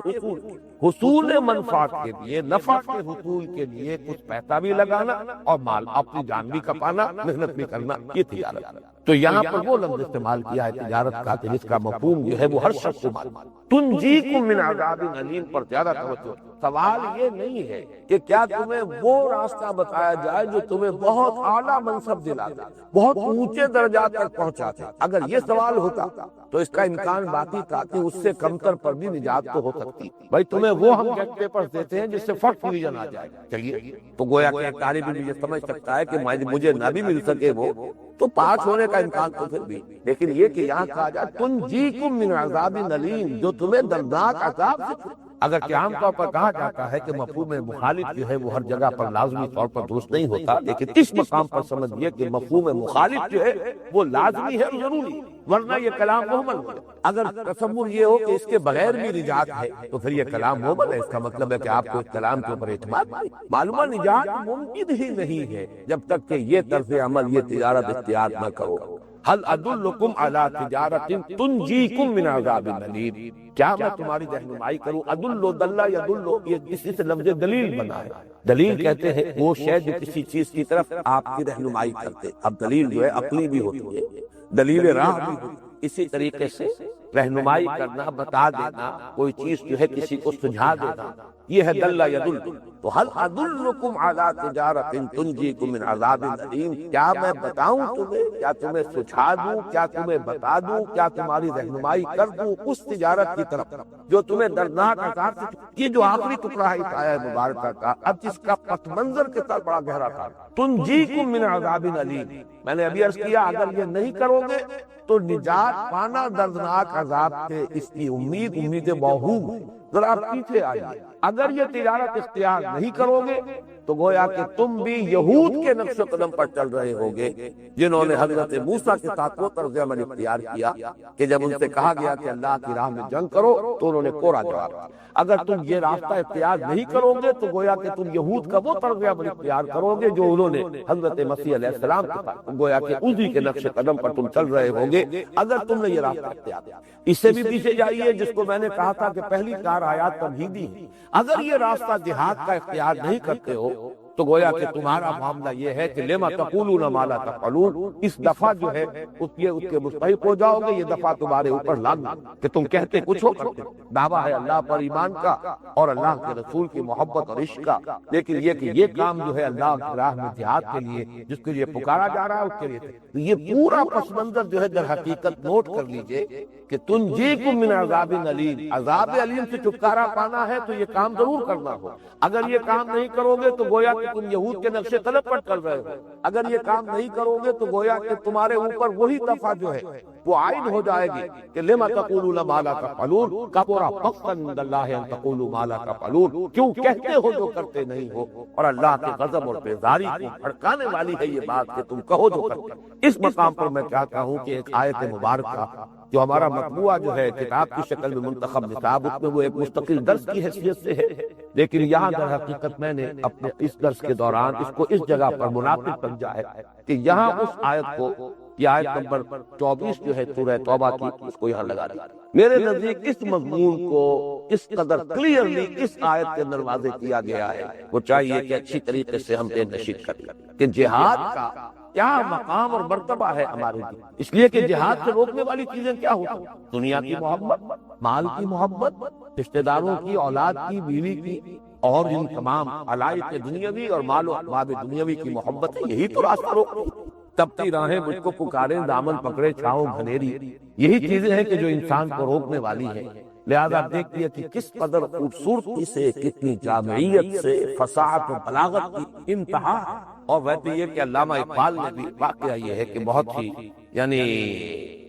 Speaker 2: حصول منفعت کے لیے، نفع کے حصول کے لیے کچھ پیسہ بھی لگانا اور مال اپنی جان بھی کپانا، محنت بھی کرنا، یہ تجارت۔ تو یہاں پر وہ لفظ استعمال کیا ہے تجارت کا کہ جس کا مفہوم جو ہے وہ ہر شخص کو معلوم۔ تنجیکم من عذاب علیم پر زیادہ توجہ۔ سوال یہ نہیں ہے کہ کیا تمہیں وہ راستہ بتایا جائے جو تمہیں بہت اعلیٰ منصب دلاتا، بہت اونچے درجات تک پہنچاتا۔ اگر یہ سوال ہوتا تو اس کا امکان باقی تھا کہ اس سے کمتر پر بھی نجات تو ہو سکتی۔ بھائی تمہیں وہ ہم گیٹ پیپرز دیتے ہیں جس سے فرسٹ ڈویژن آ جائے، چلیے تو گویا کہ ایک طالب علم یہ سمجھ سکتا ہے کہ مجھے نہ بھی مل سکے وہ تو پاس ہونے کا امکان تو پھر بھی، لیکن یہ کہ یہاں کہا جائے تنجیکم من عذاب علیم، جو تمہیں دردناک عذاب سے۔ اگر کہ عام طور پر کہا جاتا ہے کہ مفہوم مخالف جو ہے وہ ہر جگہ پر لازمی طور پر درست نہیں ہوتا، لیکن اس مقام پر سمجھیے کہ مفہوم مخالف جو ہے وہ لازمی ہے اور ضروری، ورنہ یہ کلام محمل ہے۔ اگر تصور یہ ہو کہ اس کے بغیر بھی نجات ہے تو پھر یہ کلام محمل ہے، اس کا مطلب ہے کہ آپ کو اس کلام کے اوپر اعتماد نہیں۔ معلومہ نجات ممکن ہی نہیں ہے جب تک کہ یہ طرز عمل، یہ تجارت اختیار نہ کرو۔ هل ادلکم علی تجارت تنجیکم من عذاب علیم، کیا میں تمہاری رہنمائی کروں؟ ادلو دلہ یدلو، یہ اسی سے لفظ دلیل بنا ہے۔ دلیل کہتے ہیں وہ شے جو کسی چیز کی طرف آپ کی رہنمائی کرتے۔ اب دلیل جو ہے عقلی بھی ہوتی ہے، دلیل راہ بھی ہوتی ہے، اسی طریقے سے رہنمائی کرنا، بتا دینا، کوئی چیز جو ہے کسی کو سجھا دینا، یہ ہے دلہ یدل۔ تو هل ادلکم علی تجارت تنجیکم من عذاب علیم، کیا میں بتاؤں تمہیں، کیا تمہیں سجھا دوں، کیا تمہیں بتا دوں، کیا تمہاری رہنمائی کر دوں اس تجارت کی طرف جو تمہیں دردناک عذاب سے۔ یہ جو آخری ٹکڑا ہے اس آیت مبارکہ کا، اب جس کا پس منظر کے ساتھ بڑا گہرا تھا، تنجیکم من عذاب علیم، میں نے ابھی عرض کیا اگر یہ نہیں کرو گے تو نجات پانا دردناک عذاب سے، اس کی امید موہوم۔ ذرا پیچھے آئیے، اگر یہ تجارت اختیار نہیں کرو گے تو گویا کہ تم بھی یہود کے نقش و قدم پر چل رہے ہوگے، جنہوں نے حضرت موسیٰ کے ساتھ وہ طرز عمل اختیار کیا کہ جب ان سے کہا گیا کہ اللہ کی راہ میں جنگ کرو تو انہوں نے کوڑا جواب دیا۔ اگر تم یہ راستہ اختیار نہیں کرو گے تو گویا کہ تم یہود کا وہ طرز عمل اختیار کرو گے جو انہوں نے حضرت مسیح علیہ السلام کے ساتھ، گویا کہ اسی کے نقش قدم پر تم چل رہے ہوگے اگر تم نے یہ راستہ اختیار کیا۔ اس سے بھی پیچھے جائیے، جس کو میں نے کہا تھا کہ پہلی 4 آیات تمہیدی ہیں، اگر یہ راستہ جہاد کا اختیار نہیں کرتے ہو تو گویا کہ تمہارا معاملہ یہ ہے کہ لما تقولون ما لا تفعلون، اس دفعہ جو ہے اس کے مستحق ہو جاؤ گے، یہ دفعہ تمہارے اوپر لانا کہ تم کہتے کچھ ہو کرتے۔ دعویٰ ہے اللہ پر ایمان کا اور اللہ کے رسول کی محبت اور عشق کا، لیکن یہ کہ یہ کام جو ہے اللہ کی راہ میں جہاد کے لیے جس کے لیے پکارا جا رہا ہے اس کے لیے تو یہ پورا پس منظر جو ہے در حقیقت نوٹ کر لیجئے کہ تنجیکم من عذاب علیم، عذاب علیم سے چھٹکارا پانا ہے تو یہ کام ضرور کرنا ہو۔ اگر یہ کام نہیں کرو گے تو گویا کہ تم یہود کے نقش قدم پر چل رہے ہو، اگر یہ کام نہیں کرو گے تو گویا کہ تمہارے اوپر وہی دفعہ جو ہے وہ عائد ہو جائے گی کہ لما تقولون ما لا تفعلون، کبر مقتا عند اللہ ان تقولوا ما لا تفعلون، کیوں کہتے ہو جو کرتے نہیں ہو، اور اللہ کے غضب اور بیزاری کو بھڑکانے والی ہے یہ بات کہ تم کہو جو کرتے۔ اس مقام پر میں چاہتا ہوں کہ ایک آیت مبارکہ جو ہمارا مطبوعہ جو ہے کتاب کی شکل میں منتخب نصاب، اس میں وہ ایک مستقل درس کی حیثیت سے ہے، لیکن یہاں در حقیقت میں نے اپنے اس درس کے دوران اس کو اس جگہ پر مناسب سمجھا ہے کہ یہاں اس آیت کو، یہ آیت نمبر 24 جو ہے سورہ توبہ کی، اس کو یہاں لگا دیا۔ میرے نزدیک اس مضمون کو اس قدر کلیئرلی اس آیت کے اندر واضح کیا گیا ہے، وہ چاہیے کہ اچھی طریقے سے ہم نشید کریں کہ جہاد کا کیا مقام اور مرتبہ ہے ہمارے لیے، اس لیے کہ جہاد سے روکنے والی چیزیں کیا ہوتی ہیں؟ دنیا کی محبت، مال کی محبت، رشتہ داروں کی، اولاد کی، بیوی کی، اور ان تمام علائق دنیاوی اور مال و اسباب دنیاوی کی محبت ہے، یہی تو راستہ روکتی ہے۔ تپتی راہیں مجھ کو پکاریں، دامن پکڑے چھاؤں گھنیری، یہی چیزیں ہیں کہ جو انسان کو روکنے والی ہیں۔ لہذا دیکھیے کہ کس قدر خوبصورتی سے، کتنی جامعیت سے، فصاحت و بلاغت کی انتہا۔ اور ویسے یہ کہ علامہ اقبال نے بھی واقعہ یہ ہے کہ بہت ہی یعنی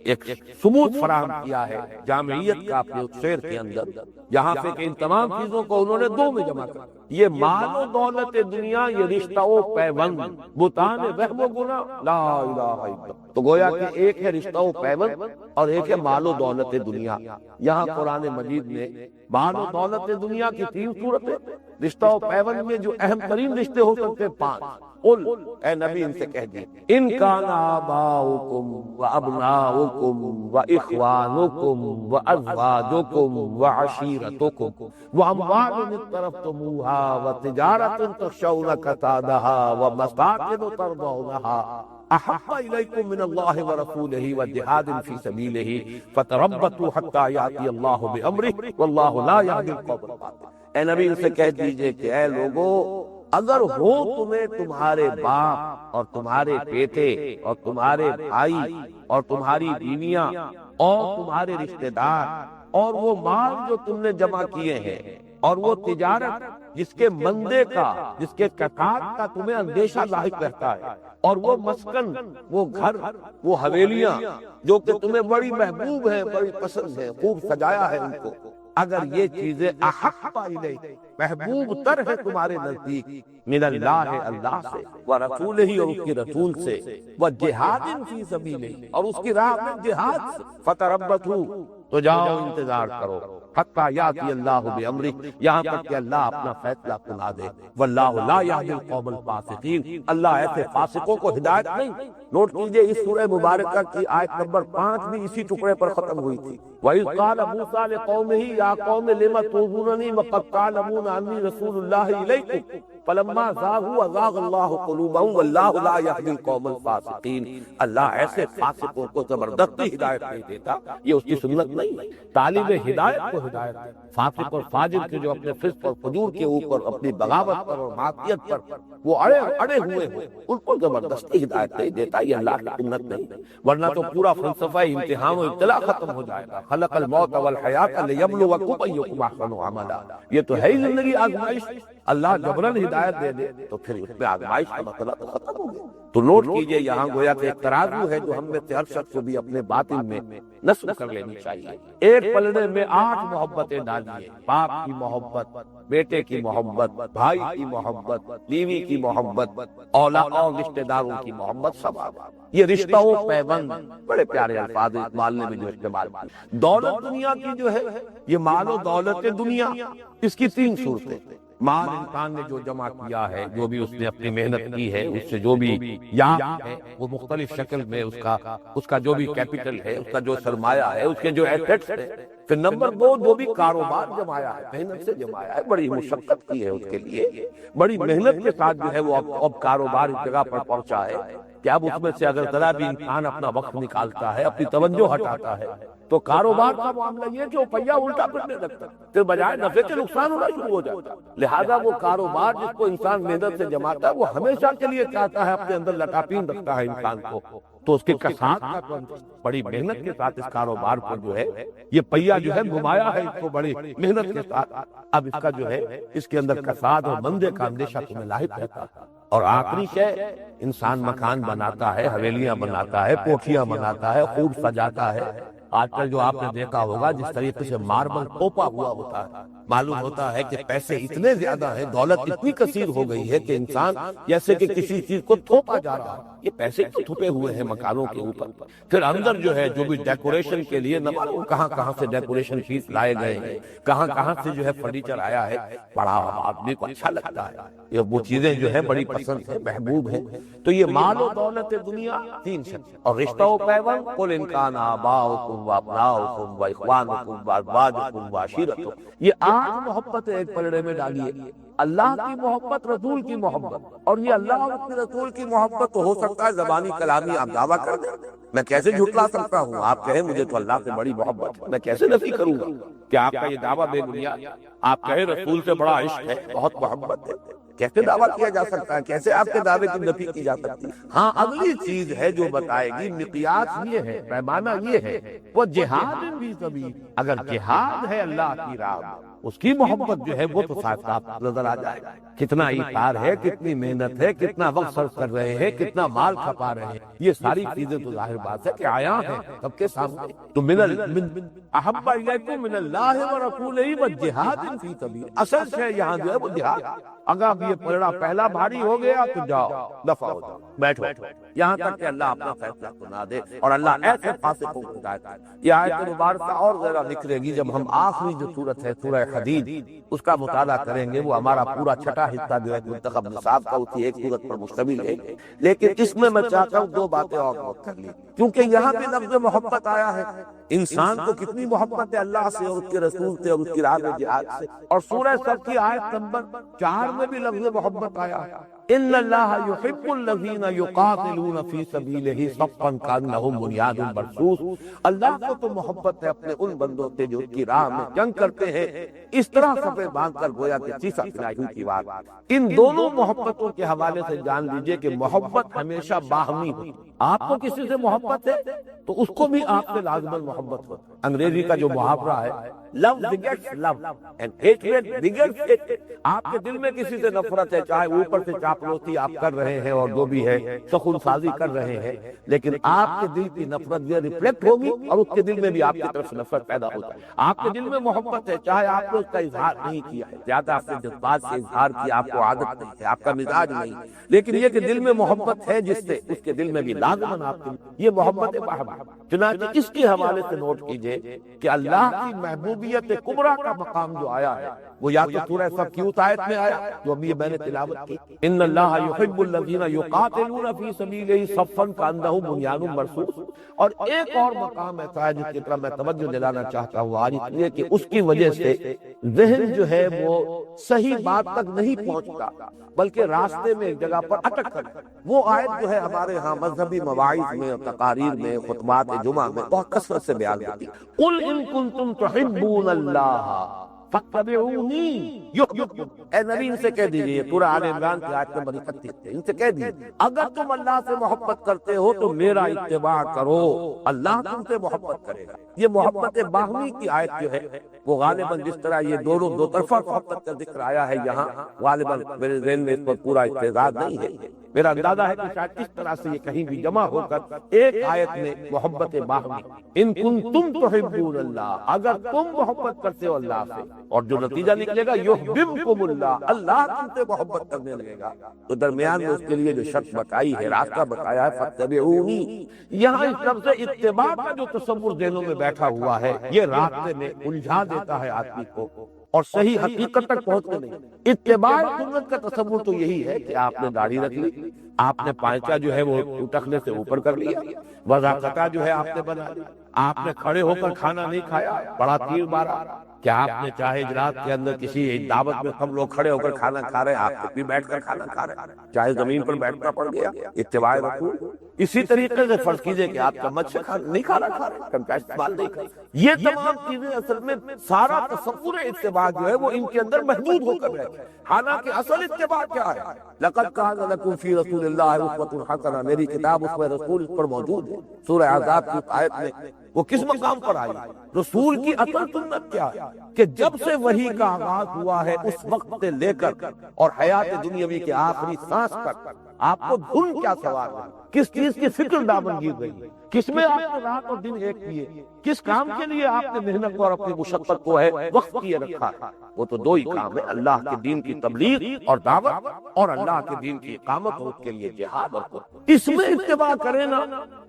Speaker 2: ایک ثبوت فراہم کیا ہے جامعیت کا اپنے شعر کے اندر، جہاں پہ کہ ان تمام چیزوں کو انہوں نے دو میں جمع کر، یہ مال و دولت دنیا، یہ رشتہ و پیوند، بتان وہم و گناہ، لا الہ الا اللہ۔ تو گویا کہ ایک ہے رشتہ و پیوند اور ایک ہے مال و دولت دنیا۔ یہاں قرآن مجید نے مال و دولت دنیا کی 3 صورتیں، رشتہ و پیوند میں جو اہم ترین رشتے ہو سکتے 5، قل اے نبی ان سے کہہ دیے، ان کان آباؤکم و ابناؤکم و اخوانکم و ازواجکم و عشیرتکم و اموال اقترفتموها و تجارت تخشون کسادها و مساکن ترضونها احب الیکم من اللہ ورسولہ وجہاد فی سبیلہ فتربصوا حتی یأتی اللہ بامرہ واللہ لا یہدی القوم الظالمین۔ اے نبی ان سے کہہ دیجئے کہ اے لوگو، اگر ہو تمہیں تمہارے باپ اور تمہارے بیٹے اور تمہارے بھائی اور تمہاری بیویاں اور تمہارے رشتہ دار اور وہ مال جو تم نے جمع کیے ہیں اور وہ تجارت جس کے مندے کا، جس کے کساد کا تمہیں اندیشہ لاحق رہتا ہے، اور وہ مسکن، وہ گھر، وہ حویلیاں جو کہ تمہیں بڑی محبوب ہیں، بڑی پسند ہیں، خوب سجایا ہے ان کو، اگر یہ چیزیں احب الیک، محبوب تر ہے تمہارے نزدیک، من اللہ، اللہ سے، ورسولہ، اور اس کے رسول سے، وجہاد فی سبیلہ، اور اس کی راہ میں جہاد سے، فتربصوا، تو جاؤ انتظار کرو، حتی یاتی اللہ بامرہ، یہاں تک کہ اللہ اپنا فیصلہ سنا دے، واللہ لا یہدی القوم الفاسقین، اللہ ایسے فاسقوں کو ہدایت نہیں۔ نوٹ کیجئے اس سورہ مبارکہ کی آیت نمبر 5 بھی اسی ٹکڑے پر ختم ہوئی تھی، وَإِذْ قَالَ مُوسَىٰ لِقَوْمِهِ يَا قَوْمِ لِمَ تُؤْذُونَنِي وَقَدْ تَعْلَمُونَ أَنِّي رَسُولُ اللَّهِ إِلَيْكُمْ فَلَمَّا زَاغُوا أَزَاغَ اللَّهُ قُلُوبَهُمْ وَاللَّهُ لَا يَهْدِي الْقَوْمَ الْفَاسِقِينَ۔ اللہ ایسے فاسقوں کو زبردستی ہدایت نہیں دیتا، یہ اس کی سنت نہیں ہے۔ طالب ہدایت کو ہدایت ہے، فاسق اور فاجر کے جو اپنے فسق اور فجور کے اوپر، اپنی بغاوت پر اور معصیت پر وہ اڑے ہوئے ہیں، ان کو زبردستی ہدایت نہیں دیتا، یہ اللہ کی سنت نہیں، ورنہ تو پورا فلسفہ امتحان و ابتلا ختم ہو جائے گا۔ خلق الموت والحیات لیبلوکم ایکم احسن عملا، یہ تو ہے ہی زندگی آزمائش، اللہ جبرن ہدایت دے دے تو پھر اس میں آزمائش کا مسئلہ تو ختم ہو گیا۔ تو نوٹ کیجئے یہاں گویا کہ ایک ترازو ہے جو ہم میں سے ہر شخص کو بھی اپنے باطن میں نصب کر لینی چاہیے۔ ایک پلڑے میں 8 محبتیں ڈالیے، باپ کی محبت، بیٹے کی محبت، بھائی کی محبت، بیوی کی محبت، اولاد اور رشتہ داروں کی محبت، سب یہ رشتہ و پیوند، بڑے پیارے الفاظ اقبال نے بھی جو استعمال کی۔ دولت دنیا کی جو ہے، یہ مال و دولت دنیا، اس کی 3 صورتیں۔ مال انسان نے جو جمع کیا ہے، جو بھی اس نے اپنی محنت کی ہے، اس سے جو بھی یہاں ہے وہ مختلف شکل میں اس کا جو بھی کیپٹل ہے، اس کا جو سرمایہ ہے، اس کے جو ایسٹس ہے۔ پھر نمبر 2 جو بھی کاروبار جمایا ہے، محنت سے جمایا ہے، بڑی مشقت کی ہے اس کے لیے، بڑی محنت کے ساتھ جو ہے وہ اب کاروبار اس جگہ پر پہنچا ہے کہ اب اس میں سے اگر ذرا بھی انسان اپنا وقت نکالتا ہے، اپنی توجہ ہٹاتا ہے، تو کاروبار کا معاملہ یہ کہ وہ پہیہ الٹا پھرنے لگتا ہے، پھر بجائے نفع کے نقصان ہونا شروع ہو جاتا ہے۔ لہذا وہ کاروبار جس کو انسان محنت سے جماتا ہے، وہ ہمیشہ کے لیے چاہتا ہے، اپنے اندر لٹاپین رکھتا ہے انسان کو، تو اس کے کساد کا تو بڑی محنت کے ساتھ اس کاروبار کو جو ہے یہ پہیہ جو ہے گھمایا ہے، اس کو بڑی محنت کے ساتھ، اب اس کا جو ہے اس کے اندر کساد اور مندے کا اندیشہ تمہیں لاحق رہتا ہے۔ اور آخری شے، انسان مکان بناتا ہے، حویلیاں بناتا ہے، کوٹھیاں بناتا ہے، خوب سجاتا ہے، آج کل جو آپ نے دیکھا ہوگا جس طریقے سے ماربل توپا ہوا ہوتا ہے، معلوم ہوتا ہے کہ پیسے اتنے زیادہ ہیں، دولت اتنی کثیر ہو گئی ہے کہ انسان جیسے کہ کسی چیز کو تھوپا جا رہا ہے۔ یہ پیسے تو تھپے ہوئے ہیں مکانوں کے اوپر، پھر اندر جو ہے جو بھی ڈیکوریشن کے لیے نہ معلوم کہاں کہاں سے ڈیکوریشن پیس لائے گئے ہیں، کہاں کہاں سے جو ہے فرنیچر آیا ہے، بڑا آدمی کو اچھا لگتا ہے، یہ وہ چیزیں جو ہے بڑی پسند ہے، محبوب ہیں۔ تو یہ مال و دولت دنیا تین شکل، اور رشتہ و پیوند قل ان کان آباؤکم و ابناؤکم و اخوانکم و ازواجکم و عشیرتکم، یہ آٹھ محبتیں ایک پلڑے میں ڈالیے، اللہ کی محبت، رسول کی محبت، اور یہ اللہ اور اس کے رسول کی محبت تو ہو سکتا ہے زبانی کلامی آپ دعویٰ کر دیں، میں کیسے جھٹلا سکتا ہوں؟ آپ کہیں مجھے تو اللہ سے بڑی محبت ہے، میں کیسے نفی کروں گا کہ آپ کا یہ دعویٰ بے بنیاد؟ آپ کہیں رسول سے بڑا عشق ہے، بہت محبت ہے، کیسے دعویٰ کیا جا سکتا ہے؟ کیسے آپ کے دعوے کی نفی کی جا سکتی ہے؟ ہاں اگلی چیز ہے جو بتائے گی، مقیاس یہ ہے، پیمانہ یہ ہے، وہ جہاد فی سبیل، اگر جہاد ہے اللہ کی راہ میں، اس کی محبت جو ہے وہ تو صاف صاف نظر آ جائے گا، کتنا ایثار ہے، کتنی محنت ہے، کتنا وقت صرف کر رہے ہیں، کتنا مال کھپا رہے ہیں، یہ ساری چیزیں تو ظاہر بات ہے کہ آیا ہیں سب کے سامنے۔ تو من احب الیکم من اللہ ورسولہ والجہاد فی سبیل، اصل سے یہاں جو ہے وہ جہاد۔ اگر اب یہ پلڑا پہلا بھاری ہو گیا تو جاؤ دفع ہو جاؤ، بیٹھو، یہاں تک کہ اللہ اپنا فیصلہ سنا دے، اور اللہ ایسے فاسقوں کو ہدایت دے۔ یہ آیت مبارکہ اور ذرا نکلے گی جب ہم آخری جو سورت ہے سورہ حدید اس کا مطالعہ کریں گے، وہ ہمارا پورا چھٹا حصہ جو ہے منتخب نصاب کا اسی ایک سورت پر مشتمل ہے، لیکن اس میں میں چاہتا ہوں دو باتیں اور نوٹ کر لی، کیونکہ یہاں بھی لفظ محبت آیا ہے۔ انسان کو کتنی محبت ہے اللہ سے اور اس کے رسول سے اور اس کی راہ میں جہاد سے، اور سورہ صف کی آیت نمبر 4 میں بھی لفظ محبت آیا ہے، ان اللہ یحب الذین یقاتلون فی سبیلہ صفا کانہم بنیان مرصوص، اللہ کو تو محبت ہے اپنے ان بندوں سے جو اس کی راہ میں جنگ کرتے ہیں، اس طرح صفیں باندھ کر گویا کہ سیسا پھیلائی کی بات۔ ان دونوں محبتوں کے حوالے سے جان لیجئے کہ محبت ہمیشہ باہمی ہوتی، آپ کو کسی سے محبت ہے تو اس کو بھی آپ سے لازماً محبت ہوتی۔ انگریزی کا جو محاورہ ہے لو begets love and hatred begets hatred، آپ کے دل میں کسی سے نفرت ہے، چاہے اوپر سے چاپلوسی آپ کر رہے ہیں اور جو بھی ہے سخن سازی کر رہے ہیں، لیکن آپ کے دل کی نفرت یہ ریفلیکٹ ہوگی اور اس کے دل میں بھی آپ کی طرف سے نفرت پیدا ہوگی۔ آپ کے دل میں محبت ہے، چاہے آپ نے اس کا اظہار نہیں کیا ہے، زیادہ آپ نے جذبات سے اظہار کیا، آپ کو عادت نہیں ہے، آپ کا مزاج نہیں، لیکن یہ کہ دل میں محبت ہے جس سے اس کے دل میں بھی لازماً آپ کی یہ محبت باہمی۔ چنانچہ اس کے حوالے سے نوٹ کیجئے کہ اللہ کی محبوبیت کبریٰ کا مقام جو آیا ہے وہ یا تو سورہ صف کی اس آیت میں آیا جو ابھی میں نے تلاوت کی، ان اللہ یحب الذین یقاتلون فی سبیلہ صفا کانہم بنیان مرصوص، اور ایک اور مقام ایسا ہے جس کی طرف میں توجہ دلانا چاہتا ہوں آج، اس لیے کہ اس کی وجہ سے ذہن جو ہے وہ صحیح بات تک نہیں پہنچتا بلکہ راستے میں ایک جگہ پر اٹک کر، وہ آیت جو ہے ہمارے ہاں مذہبی مواعظ میں، تقاریر میں، خطبات جمعہ میں بہت کثرت سے بیان ہوتی ہے، قل ان کنتم تحبون اللہ فاتبعونی یحببکم، اے نبی ان سے کہہ دیجئے، سورہ آل عمران کی آیت نمبر 31 ہے، ان سے کہہ دیجئے اگر تم اللہ سے محبت کرتے ہو تو میرا اتباع کرو، اللہ تم سے محبت کرے گا۔ یہ محبت باہمی کی آیت جو ہے وہ غالباً جس طرح یہ دونوں دو طرفہ محبت کا ذکر آیا ہے یہاں، غالباً میرے ذہن میں اس پر پورا اعتراض نہیں ہے، میرا اندازہ ہے کہ شاید اس طرح سے یہ کہیں بھی جمع ہو کر ایک آیت میں محبت باہمی، ان کنتم تحبون اللہ، اگر تم محبت کرتے ہو اللہ سے، اور جو نتیجہ نکلے گا یحببکم اللہ، اللہ تم سے محبت کرنے لگے گا، تو درمیان میں اس کے لیے جو شرط بتائی ہے، راستہ بتایا ہے فاتبعونی، یہاں اس لفظ اتباع کا جو تصور ذہنوں میں بیٹھا ہوا ہے یہ راستے میں الجھا دیتا ہے آدمی کو اور صحیح حقیقت تک پہنچنے نہیں۔ اتباع سنت کا تصور تو یہی ہے کہ آپ نے داڑھی رکھ لی، آپ نے پائچہ جو ہے وہ ٹخنے سے اوپر کر لیا، وضاقتہ جو ہے آپ نے بنا لی، آپ نے کھڑے ہو کر کھانا نہیں کھایا، بڑا تیر مارا، کیا آپ نے چاہے اجلاس کے اندر کسی دعوت میں سب لوگ کھڑے ہو کر کھانا کھا رہے ہیں، آپ بھی بیٹھ کر کھانا کھا رہے ہیں، چاہے زمین پر بیٹھنا پڑ گیا، اتباع رسول۔ اسی طریقے سے فرض کیجئے کہ آپ چمچ سے نہیں کھانا کھا رہے، چمچہ کا استعمال نہیں کر، یہ تمام چیزیں اصل میں سارا تصور اتباع جو ہے وہ ان کے اندر محدود ہو کر رہتے ہیں، حالانکہ اصل اتباع کیا ہے؟ لقد کان لکم فی رسول اللہ اسوۃ حسنہ، میری کتاب اسوہ رسول اس پر موجود ہے، سورہ احزاب کی آیت میں وہ کس مقام پر آئی؟ رسول کی اصل سنت کیا ہے کہ جب سے وحی کا آغاز ہوا ہے اس وقت سے لے کر اور حیات دنیاوی کے آخری سانس تک آپ کو دھن کیا سوار ہے، کس چیز کی فکر دامن گر گئی، کس میں آپ نے رات اور دن ایک کیے، کس کام کے لیے آپ نے محنت اور اپنی مشقت کو ہے وقت کیے رکھا ہے؟ وہ تو دو ہی کام ہے، اللہ کے دین کی تبلیغ اور دعوت، اور اللہ کے دین کی اقامت اور اس کے لیے جہاد اور قربانی۔ اس میں اتباع کرے نا،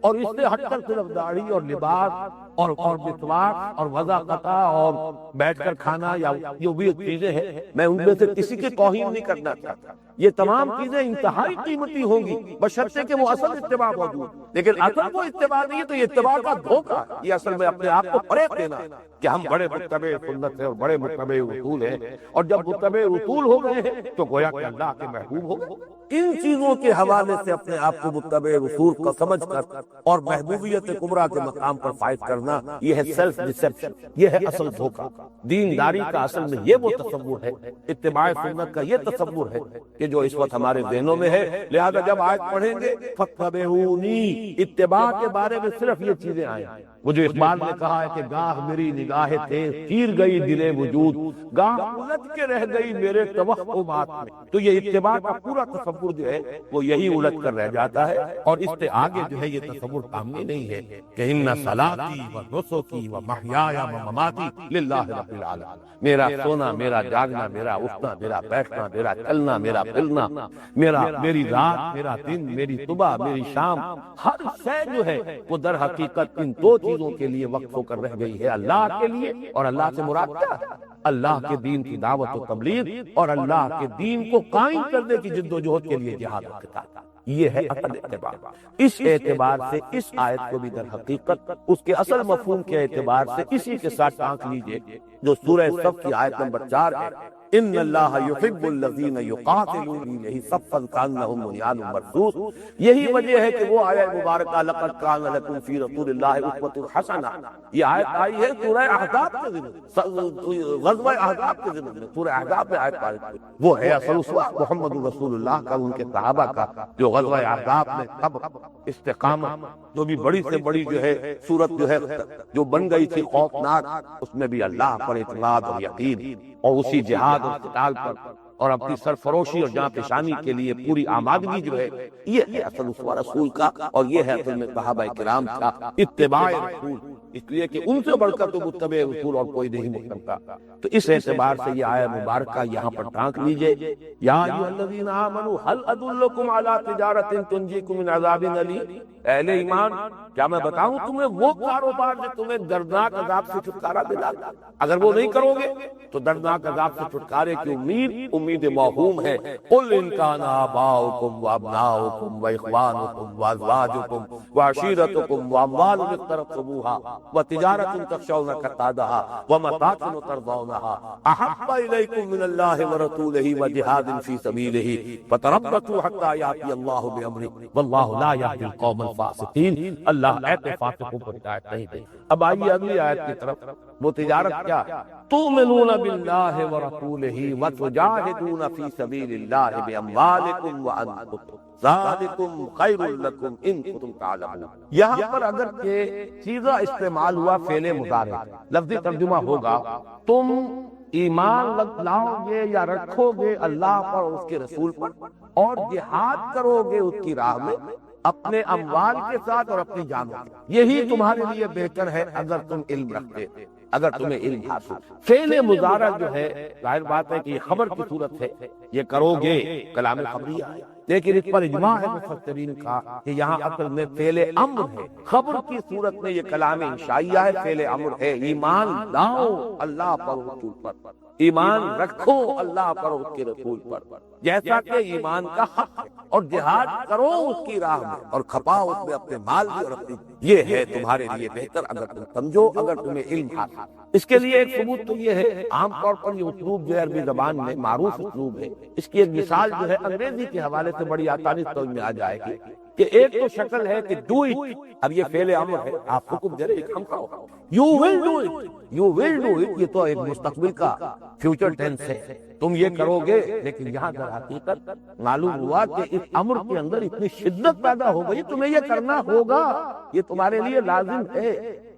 Speaker 2: اور اس سے ہٹ کر صرف داڑھی اور لباس اور مسواک اور وضع قطع اور بیٹھ کر کھانا یا جو بھی چیزیں ہیں، میں ان میں سے کسی کی توہین نہیں کرنا چاہتا، یہ تمام چیزیں انتہائی قیمتی ہوں گی بشرطے کہ وہ اصل اتباع موجود، لیکن اصل وہ اتباع نہیں ہے تو یہ اتباع کا دھوکہ ہے، یہ اصل میں اپنے آپ کو فریب دینا کہ ہم بڑے متبع سنت ہیں اور بڑے متبع رسول ہیں، اور جب متبع رسول ہو گئے ہیں تو گویا کہ اللہ کے محبوب ہو گئے۔ ان چیزوں کے حوالے سے اپنے آپ کو متبع رسول کا سمجھ کر اور محبوبیت کبریٰ کے مقام پر فائز کرنا، یہ ہے سیلف ڈسیپشن، یہ ہے اصل دھوکہ۔ دینداری کا اصل میں یہ وہ تصور ہے، اتباع سنت کا یہ تصور ہے کہ جو اس وقت ہمارے ذہنوں میں ہے، لہذا جب آیت پڑھیں گے فَاتَّبِعُونِی، اتباع کے بارے میں صرف یہ چیزیں آئیں۔ وہ جو اقبال نے کہا ہے کہ گاہ میری نگاہ تیز چیر گئی دل وجود، گاہ الجھ کے رہ گئی میرے توہمات میں، تو یہ اتباع کا پورا تصور جو ہے وہ یہی الجھ کر رہ جاتا ہے، اور اس سے آگے جو ہے یہ تصور سامنے نہیں ہے کہ ان صلاتی و نسکی و محیای و مماتی للہ رب العالمین، میرا سونا، میرا جاگنا، میرا اٹھنا، میرا بیٹھنا، میرا چلنا، میرا پھرنا، میری رات، میرا دن، میری صبح، میری شام، ہر شے جو ہے وہ در حقیقت ان دو چیزوں کے لیے وقف ہو کر رہ گئی ہے، اللہ کے لیے، اور اللہ سے مراد کیا ہے؟ اللہ کے دین کی دعوت و تبلیغ اور اللہ کے دین کو قائم کرنے کی جد و جہد کے لیے جہاد و قتال، یہ ہے اصل اعتبار۔ اس اعتبار سے اس آیت کو بھی در حقیقت اس کے اصل مفہوم کے اعتبار سے اسی کے ساتھ ٹانک لیجئے جو سورہ صف کی آیت نمبر 4 ہے، ان اللہ یحب الذین یقاتلون فی صفا کانہم بنیان مرصوص۔ یہی وجہ ہے کہ وہ آیت مبارکہ لقد کان لکم فی رسول اللہ اسوۃ حسنہ، یہ آیت آئی ہے سورہ احزاب کے ضمن، غزوہ احزاب کے ضمن میں، سورہ احزاب میں آیت نازل ہوئی، وہ ہے اصل اسوہ محمد رسول اللہ کا، ان کے صحابہ کا، جو غزوہ احزاب میں صبر، استقامت، جو بھی بڑی سے بڑی جو ہے صورت جو ہے جو بن گئی تھی خوفناک، اس میں بھی اللہ پر اعتماد اور یقین، اور اسی جہاد اور قتال پر اور اپنی سرفروشی اور جاں پیشانی کے لیے پوری آمادگی جو ہے، یہ ہے اصل اسوہ رسول کا، اور یہ ہے اصل میں صحابہ کرام کا اتباع رسول، اس لیے کہ ان سے بڑھ کر تو متبع رسول اور کوئی نہیں ہو سکتا۔ تو اس اعتبار سے یہ آیت مبارکہ یہاں پر ٹانک لیجئے، یا ایھا الذین آمنوا هل ادلکم علی تجارۃ تنجیکم من عذاب الیم، اہل ایمان کیا میں بتاؤں تمہیں وہ کاروبار جو تمہیں دردناک عذاب سے چھٹکارا دلاتا؟ اگر وہ نہیں کرو گے تو دردناک عذاب سے چھٹکارے کی امید موہوم ہے۔ قل ان کان آباؤکم وابناؤکم واخوانکم وازواجکم وعشیرتکم واموال اقترفتموها وتجارۃ تخشون کسادها ومساکن ترضونها احب الیکم من اللہ ورسولہ وجہاد فی سبیلہ فتربصوا حتی یأتی اللہ بامرہ واللہ لا یہدی القوم الفاسقین، اللہ ایسے فاسقوں کو ہدایت نہیں دے۔ اب آئیے اگلی آیت کی طرف، وہ تجارت کیا؟ تؤمنون باللہ ورسولہ وتجاہدون فی سبیل اللہ باموالکم وانفسکم ذالکم خیر لکم ان کنتم تعلمون۔ یہاں پر اگر کہ سیغہ استعمال ہوا فعل مضارع، لفظی ترجمہ ہوگا تم ایمان لاؤ گے یا رکھو گے اللہ پر اور اس کے رسول پر، اور جہاد کرو گے اس کی راہ میں اپنے اموال کے ساتھ اور اپنی جانوں، یہی تمہارے لیے بہتر ہے اگر تم علم رکھتے، اگر تمہیں علم حاصل۔ فعل مضارع جو ہے ظاہر بات ہے کہ یہ خبر کی صورت ہے، یہ کرو گے کلام خبریہ ہے، لیکن اس پر اجماع ہے مفسرین کا کہ یہاں اصل میں فعل امر ہے، خبر کی صورت میں یہ کلام انشائیہ ہے، فعل امر ہے، ایمان لاؤ اللہ پر رسول پر، ایمان رکھو اللہ پر اس کے رسول پر، جیسا کہ ایمان کا حق ہے، اور جہاد کرو اس کی راہ میں اور کھپاؤ اس میں اپنے مال بھی اور اپنی، یہ ہے تمہارے لیے بہتر اگر تم سمجھو، اگر تمہیں علم حاصل۔ اس کے لیے ایک ثبوت تو یہ ہے، عام طور پر یہ اسلوب جو ہے عربی زبان میں معروف اسلوب ہے، اس کی ایک مثال جو ہے انگریزی کے حوالے سے بڑی آسانی سے سمجھ میں آ جائے گی کہ ایک تو شکل ہے کہ ڈو اٹ، اب یہ فعل امر ہے، آپ حکم دے رہے ایک کام کرو، you will do it, you will do it, یہ تو ایک مستقبل کا فیوچر ٹینس ہے، تم یہ کرو گے، لیکن یہاں در حقیقت معلوم ہوا کہ اس امر کے اندر اتنی شدت پیدا ہو گئی، تمہیں یہ کرنا ہوگا، یہ تمہارے لیے لازم ہے،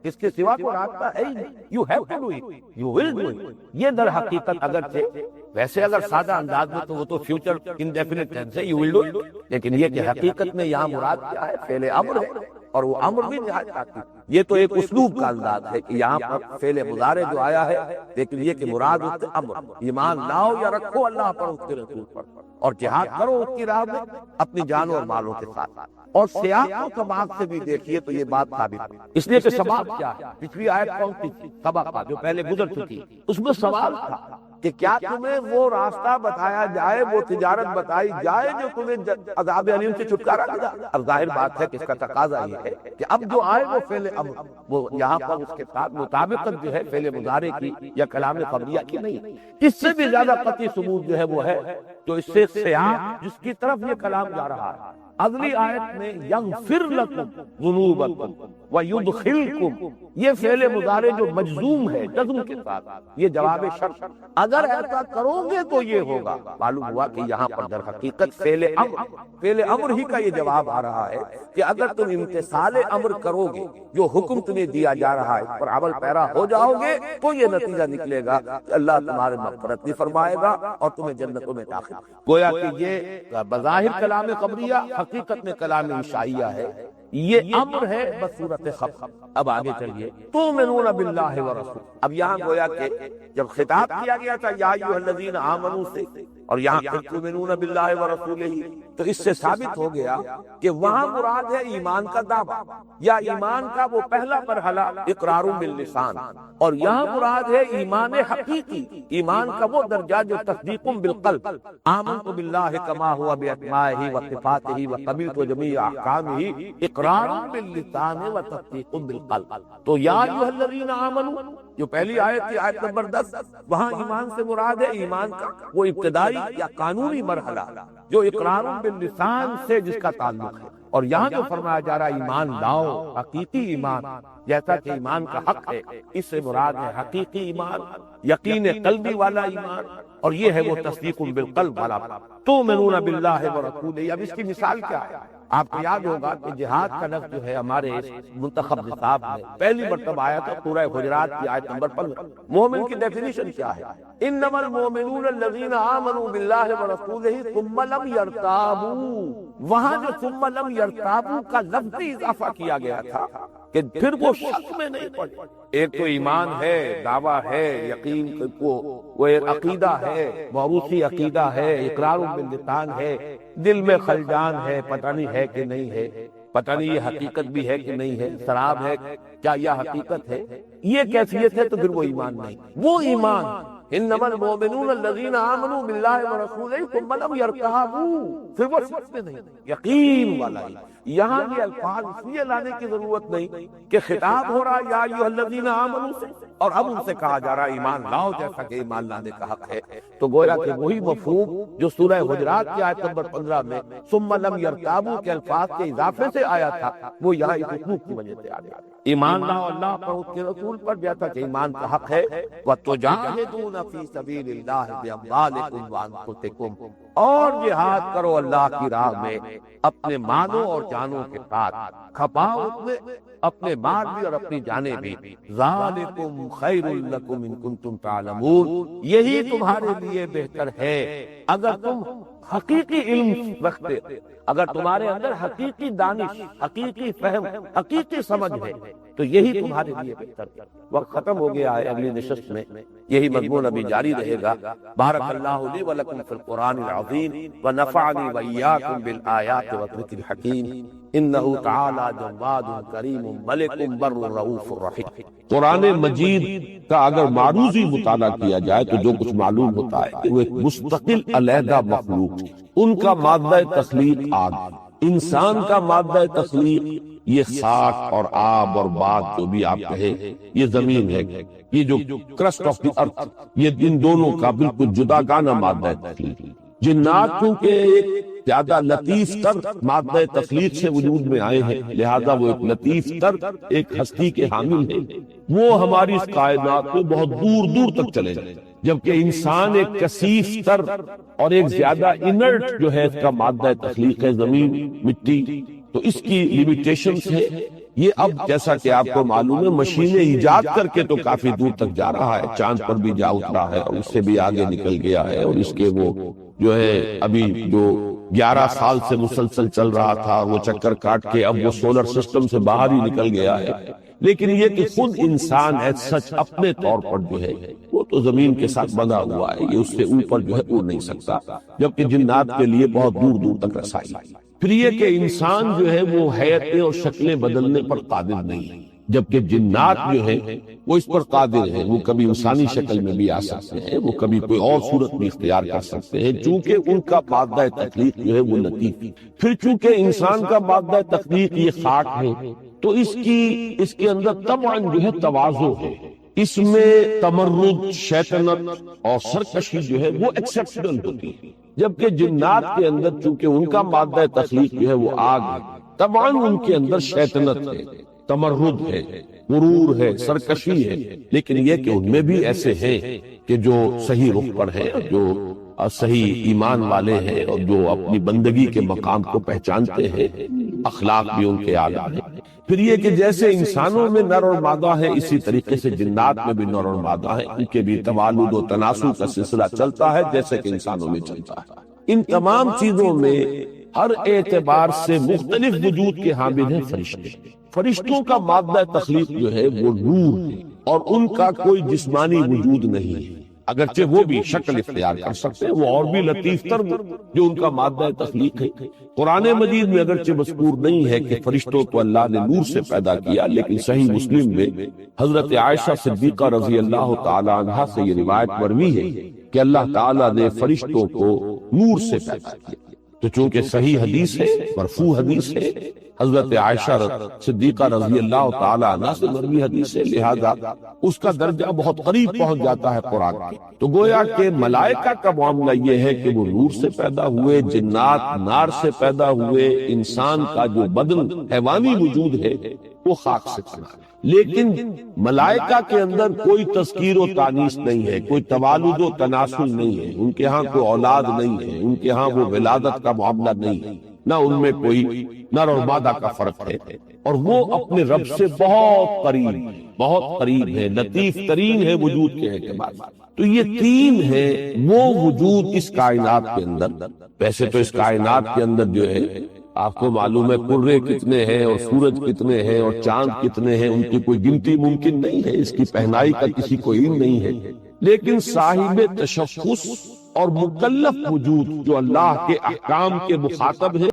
Speaker 2: اس کے سوا کوئی راستہ ہے ہی نہیں، you have to do it, you will do it. یہ در حقیقت اگرچہ ویسے اگر سادہ انداز میں تو وہ تو فیوچر انڈیفینٹ ٹینس ہے، یو ول ڈو اٹ، لیکن یہ کہ حقیقت میں یہاں مراد کیا ہے؟ فعل امر ہے، اور وہ امر بھی نہایت تاکید۔ یہ تو ایک اسلوب کا انداز ہے کہ یہاں پر فعل مضارع جو آیا ہے، لیکن یہ کہ مراد اس سے امر، ایمان لاؤ یا رکھو اللہ پر، اس کے رسول پر، اور جہاد کرو اس کی راہ میں اپنی جانوں اور مالوں کے ساتھ۔ اور سیاق کو سباق سے بھی دیکھیے تو یہ بات ثابت ہے، اس لیے کہ سباق کیا ہے؟ پچھلی آیت کون سی تھی؟ سبق جو پہلے گزر چکی، اس میں سوال تھا کہ کیا تمہیں وہ راستہ بتایا جائے، وہ تجارت بتائی جائے جو تمہیں عذاب علیم سے چھٹکارا دے گا؟ اب ظاہر بات ہے کہ اس کا تقاضا یہ ہے کہ اب جو آئے وہ فعل امر، وہ یہاں پر اس کے ساتھ مطابقت جو ہے فعل مضارع کی یا کلام قبلیہ کی نہیں، اس سے بھی زیادہ قطعی ثبوت جو ہے وہ ہے تو اس سے سیاق جس کی طرف یہ کلام جا رہا ہے۔ اگلی آیت میں یغفر لکم ذنوبکم ویدخلکم، یہ فعل مضارع جو مجزوم ہے جزم کے ساتھ، یہ جواب شرط، اگر ایسا کرو گے تو یہ ہوگا۔ معلوم ہوا کہ یہاں پر در حقیقت فعل امر ہی کا یہ جواب آ رہا ہے کہ اگر تم امتثال امر کرو گے، جو حکم تمہیں دیا جا رہا ہے اس پر عمل پیرا ہو جاؤ گے تو یہ نتیجہ نکلے گا کہ اللہ تمہارے مغفرت بھی فرمائے گا اور تمہیں جنتوں میں داخل۔ گویا کہ یہ بظاہر کلام قبریہ، حقیقت میں کلام عیسائیہ ہے، یہ امر ہے بصورت خبر۔ اب آگے چلیے، تؤمنون باللہ ورسول، اب یہاں گویا کہ جب خطاب کیا گیا تھا یا ایھا الذین آمنوا سے، اور یہاں تؤمنون باللہ ورسولہ، تو اس سے ثابت ہو گیا کہ وہاں مراد ہے ایمان کا دعویٰ یا ایمان کا وہ پہلا مرحلہ اقرار باللسان، اور یہاں مراد ہے ایمان حقیقی، ایمان کا وہ درجہ جو تصدیق بالقلب، آمنت باللہ کما ہوا باسمائہ وصفاتہ وقبلت جمیع احکامہ، اقرار باللسان وتصدیق بالقلب۔ تو یا ایھا الذین آمنوا جو پہلی آیت تھی، آیت نمبر 10، وہاں ایمان سے مراد ہے ایمان کا وہ ابتدائی یا قانونی مرحلہ جو اقرار باللسان سے جس کا تعلق ہے، اور یہاں جو فرمایا جا رہا ہے ایمان لاؤ، حقیقی ایمان، جیسا کہ ایمان کا حق ہے، اس سے مراد ہے حقیقی ایمان، یقین قلبی والا ایمان، اور یہ ہے وہ تصدیق بالقلب والا۔ تؤمنون باللہ ورسولہ، اب اس کی مثال کیا ہے؟ آپ کو یاد ہوگا کہ جہاد کا لفظ جو ہے ہمارے اس منتخب نصاب میں پہلی مرتبہ آیا تھا سورہ حجرات کی آیت نمبر 15۔ مومن کی ڈیفینیشن کیا ہے؟ انما المؤمنون الذین آمنوا باللہ ورسولہ ثم لم یرتابوا، وہاں جو ثم لم یرتابوا کا لفظی اضافہ کیا گیا تھا کہ پھر وہ شک میں نہیں پڑے۔ ایک تو ایمان ہے، دعویٰ ہے، یقین کو وہ ایک عقیدہ ہے، موروثی عقیدہ ہے، اقرار باللسان ہے، دل میں خلجان ہے، پتہ نہیں ہے کہ نہیں ہے، پتہ نہیں یہ حقیقت بھی ہے کہ نہیں ہے، سراب ہے کیا یہ حقیقت ہے، یہ کیفیت ہے تو پھر وہ ایمان نہیں۔ وہ ایمان انما المؤمنون الذین آمنوا باللہ ورسولہ ثم لم یرتابوا، پھر وہ شک میں نہیں، یقین والا ایمان۔ یہاں یہ الفاظ اس لیے لانے کی ضرورت نہیں کہ خطاب ہو رہا یا ایھا الذین آمنوا سے، اور اب ان سے کہا جا رہا ایمان لاؤ جیسا کہ ایمان لانے کا حق ہے، تو گویا کہ وہی مفہوم جو سورہ حجرات کی آیت نمبر 15 میں ثم لم یرتابوا کے الفاظ کے اضافے سے آیا تھا، وہ یہاں اس اسلوب کی وجہ سے آ گیا۔ ایمان لاؤ اللہ پر، اس کے رسول پر، جیسا کہ ایمان کا حق ہے۔ وَتُجَاهِدُونَ فِي سَبِيلِ اللَّهِ بِأَمْوَالِكُمْ وَأَنفُسِكُمْ، اور جہاد کرو اللہ کی راہ میں اپنے مالوں اور جانوں کے ساتھ، کھپاؤ اس میں اپنے مال بھی اور اپنی جانیں بھی۔ ذَلِكُمْ خَيْرٌ لَكُمْ إِن كُنتُمْ تَعْلَمُونَ، یہی تمہارے لیے بہتر ہے اگر تم حقیقی علم رکھتے، اگر تمہارے اندر حقیقی دانش، حقیقی فہم، حقیقی سمجھ ہے تو یہی تمہارے لیے بہتر ہے۔ وقت ختم ہو گیا ہے، اگلی نشست میں یہی مضمون ابھی جاری رہے گا۔ بارک اللہ لی ولکم فی القرآن العظیم ونفعنی وإیاکم بالآیات والذکر الحکیم، انہ تعالی جواد کریم ملک بر رؤوف رحیم۔
Speaker 1: قرآن مجید کا اگر معروضی مطالعہ کیا جائے تو جو کچھ معلوم ہوتا ہے کہ وہ ایک مستقل علیحدہ مخلوق، ان کا مادہ تخلیق آگ، انسان کا مادہ تخلیق یہ خاک اور آب اور باد جو بھی آپ کہے، یہ زمین ہے، یہ جو کرسٹ آف دی ارتھ، یہ ان دونوں کا بالکل جداگانہ مادہ تخلیق۔ جنات چونکہ ایک زیادہ لطیف تر مادہ تخلیق سے وجود میں آئے ہیں، لہذا وہ ایک لطیف تر ایک ہستی کے حامل ہیں، وہ ہماری اس کائنات میں بہت دور دور تک چلے جائیں، جبکہ انسان ایک کثیف تر اور ایک زیادہ انرٹ جو ہے اس کا مادہ تخلیق ہے، زمین، مٹی۔ تو اس کی لیمیٹیشنز ہے
Speaker 2: یہ اب جیسا کہ آپ کو معلوم ہے مشینیں ایجاد کر کے تو کافی دور تک جا رہا ہے، چاند پر بھی جا اترا ہے اور اس سے بھی آگے نکل گیا ہے، اور اس کے وہ جو ہے ابھی جو 11 سال سے مسلسل چل رہا تھا وہ چکر کاٹ کے اب وہ سولر سسٹم سے باہر ہی نکل گیا ہے۔ لیکن یہ کہ خود انسان ایز سچ اپنے طور پر جو ہے وہ تو زمین کے ساتھ بندھا ہوا ہے، یہ اس سے اوپر جو ہے اڑ نہیں سکتا، جبکہ جنات کے لیے بہت دور دور تک رسائی۔ پھر یہ کہ انسان جو ہے وہ حیتیں اور شکلیں بدلنے پر قادر نہیں ہے، جبکہ جنات جو ہے وہ اس پر قادر ہیں، وہ کبھی انسانی شکل میں بھی آ سکتے ہیں، وہ کبھی کوئی اور صورت بھی اختیار کر سکتے ہیں، چونکہ ان کا مادہ تخلیق جو ہے وہ لطیف۔ پھر چونکہ انسان کا مادہ تخلیق یہ خاک ہے تو اس کے اندر طبعاً جو ہے تواضع ہے، اس میں تمرد، شیطنت اور سرکشی جو ہے وہ ایکسیپشنل ہوتی ہے، جبکہ جنات کے اندر چونکہ ان کا مادہ تخلیق جو ہے وہ آگ ہے، طبعاً ان کے اندر شیطنت ہے، تمرد ہے، غرور ہے، سرکشی ہے، لیکن یہ کہ ان میں بھی ایسے ہیں کہ جو صحیح رخ پر ہیں، جو صحیح ایمان والے ہیں اور جو اپنی بندگی کے مقام کو پہچانتے ہیں، اخلاق بھی ان کے اعلیٰ ہیں۔ پھر یہ کہ جیسے انسانوں میں نر اور مادہ ہے، اسی طریقے سے جنات میں بھی نر اور مادہ ہے، ان کے بھی توالد و تناسل کا سلسلہ چلتا ہے جیسے کہ انسانوں میں چلتا ہے۔ ان تمام چیزوں میں ہر اعتبار سے مختلف وجود کے حامل ہیں فرشتے۔ فرشتوں کا مادہ تخلیق جو ہے وہ نور ہے اور ان کا کوئی جسمانی وجود نہیں ہے، اگرچہ وہ بھی شکل اختیار کر سکتے ہیں، وہ اور بھی لطیف تر جو ان کا مادہ تخلیق ہے۔ قرآن مجید میں اگرچہ مذکور نہیں ہے کہ فرشتوں کو اللہ نے نور سے پیدا کیا، لیکن صحیح مسلم میں حضرت عائشہ صدیقہ رضی اللہ تعالی عنہا سے یہ روایت مروی ہے کہ اللہ تعالیٰ نے فرشتوں کو نور سے پیدا کیا۔ تو چونکہ صحیح حدیث ہے، مرفوع حدیث ہے، حضرت عائشہ صدیقہ رضی اللہ تعالی عنہ سے مروی حدیث ہے، لہذا اس کا درجہ بہت قریب پہنچ جاتا ہے قرآن کے۔ تو گویا کہ ملائکہ کا معاملہ یہ ہے کہ وہ نور سے پیدا ہوئے، جنات نار سے پیدا ہوئے، انسان کا جو بدن حیوانی وجود ہے وہ خاک سے پیدا، لیکن ملائکہ کے اندر کوئی تذکیر و تانیث نہیں ہے، کوئی توالد و تناسل نہیں ہے، ان کے ہاں کوئی اولاد نہیں ہے، ان کے ہاں وہ ولادت کا معاملہ نہیں ہے، نہ ان میں کوئی نر اور مادہ کا فرق ہے، اور وہ اپنے رب سے بہت قریب ہے، لطیف ترین ہے وجود کے اعتبار سے۔ تو یہ تین ہے وہ وجود اس کائنات کے اندر۔ ویسے تو اس کائنات کے اندر جو ہے آپ کو معلوم ہے کرے کتنے ہیں اور سورج کتنے ہیں اور چاند کتنے ہیں، ان کی کوئی گنتی ممکن نہیں ہے، اس کی پہنائی کا کسی کو علم نہیں ہے، لیکن صاحب تشخص اور مکلف وجود جو اللہ کے احکام کے مخاطب ہے